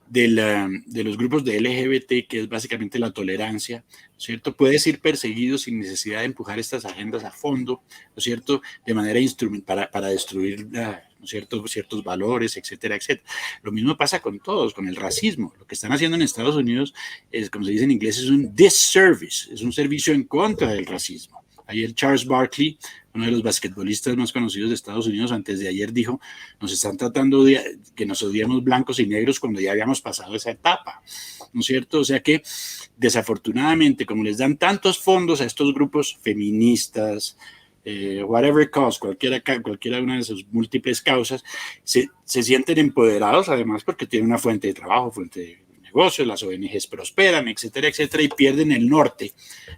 de los grupos de LGBT, que es básicamente la tolerancia, ¿no es cierto?, puedes ir perseguido sin necesidad de empujar estas agendas a fondo, ¿no es cierto?, de manera instrumental para destruir, ¿no es cierto?, ciertos valores, etcétera, etcétera. Lo mismo pasa con todos, con el racismo. Lo que están haciendo en Estados Unidos es, como se dice en inglés, es un disservice, es un servicio en contra del racismo. Ayer Charles Barkley, uno de los basquetbolistas más conocidos de Estados Unidos, antes de ayer dijo, nos están tratando de que nos odiemos blancos y negros cuando ya habíamos pasado esa etapa, ¿no es cierto? O sea que, desafortunadamente, como les dan tantos fondos a estos grupos feministas, whatever cause, cualquiera una de sus múltiples causas, se sienten empoderados, además, porque tienen una fuente de trabajo, fuente de negocios, las ONGs prosperan, etcétera, etcétera, y pierden el norte,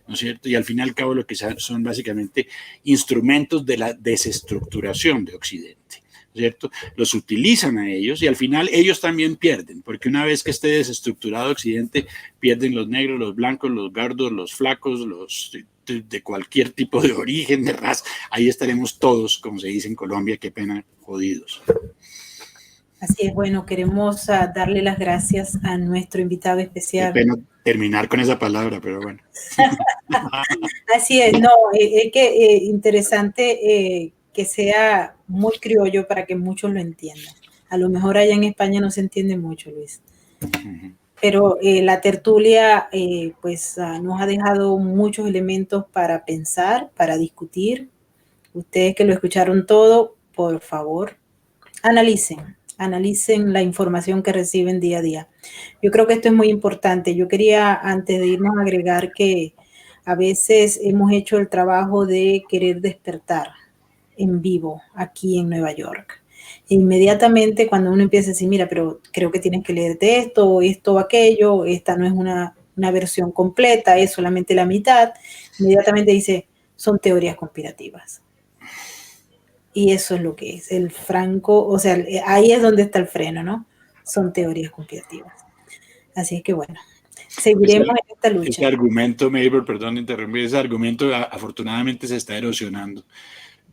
¿no es cierto? Y al fin y al cabo lo que son básicamente instrumentos de la desestructuración de Occidente, ¿no es cierto? Los utilizan a ellos y al final ellos también pierden, porque una vez que esté desestructurado Occidente, pierden los negros, los blancos, los gordos, los flacos, los de cualquier tipo de origen, de raza. Ahí estaremos todos, como se dice en Colombia, qué pena, jodidos. Así es, bueno, queremos darle las gracias a nuestro invitado especial. Qué pena terminar con esa palabra, pero bueno. Así es, no, es que interesante que sea muy criollo para que muchos lo entiendan. A lo mejor allá en España no se entiende mucho, Luis. Pero la tertulia nos ha dejado muchos elementos para pensar, para discutir. Ustedes que lo escucharon todo, por favor, analicen la información que reciben día a día. Yo creo que esto es muy importante. Yo quería, antes de irnos, agregar que a veces hemos hecho el trabajo de querer despertar en vivo aquí en Nueva York. Inmediatamente cuando uno empieza a decir, mira, pero creo que tienes que leerte esto o aquello, esta no es una versión completa, es solamente la mitad, inmediatamente dice, son teorías conspirativas. Y eso es lo que es, el franco, o sea, ahí es donde está el freno, ¿no? Son teorías conspirativas. Así es que bueno, seguiremos en esta lucha. Ese argumento, Mabel, perdón interrumpir, ese argumento afortunadamente se está erosionando,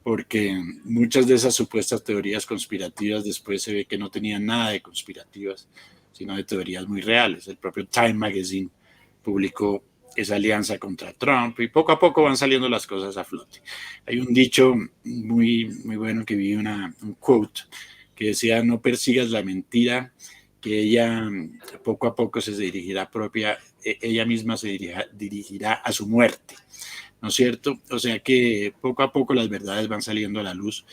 porque muchas de esas supuestas teorías conspirativas después se ve que no tenían nada de conspirativas, sino de teorías muy reales. El propio Time Magazine publicó esa alianza contra Trump y poco a poco van saliendo las cosas a flote. Hay un dicho muy, muy bueno que vi, un quote que decía: no persigas la mentira, que ella poco a poco se dirigirá ella misma se dirigirá a su muerte, ¿no es cierto? O sea que poco a poco las verdades van saliendo a la luz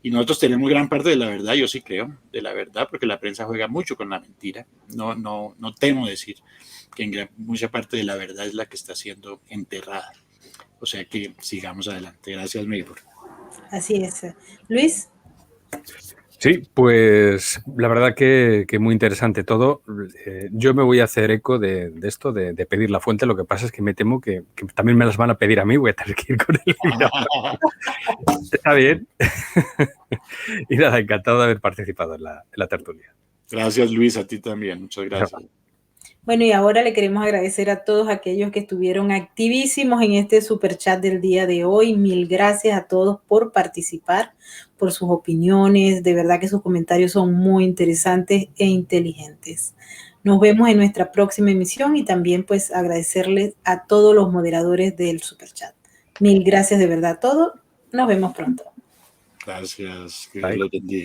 y nosotros tenemos gran parte de la verdad, yo sí creo, de la verdad, porque la prensa juega mucho con la mentira. No temo decir que en mucha parte de la verdad es la que está siendo enterrada. O sea que sigamos adelante. Gracias, Maybor. Así es. Luis. Sí, pues la verdad que muy interesante todo. Yo me voy a hacer eco de esto, de pedir la fuente. Lo que pasa es que me temo que también me las van a pedir a mí. Voy a tener que ir con el libro. Está bien. Y nada, encantado de haber participado en la tertulia. Gracias, Luis, a ti también. Muchas gracias. Bueno, y ahora le queremos agradecer a todos aquellos que estuvieron activísimos en este superchat del día de hoy. Mil gracias a todos por participar, por sus opiniones. De verdad que sus comentarios son muy interesantes e inteligentes. Nos vemos en nuestra próxima emisión y también pues agradecerles a todos los moderadores del superchat. Mil gracias de verdad a todos. Nos vemos pronto. Gracias. Que Dios los bendiga.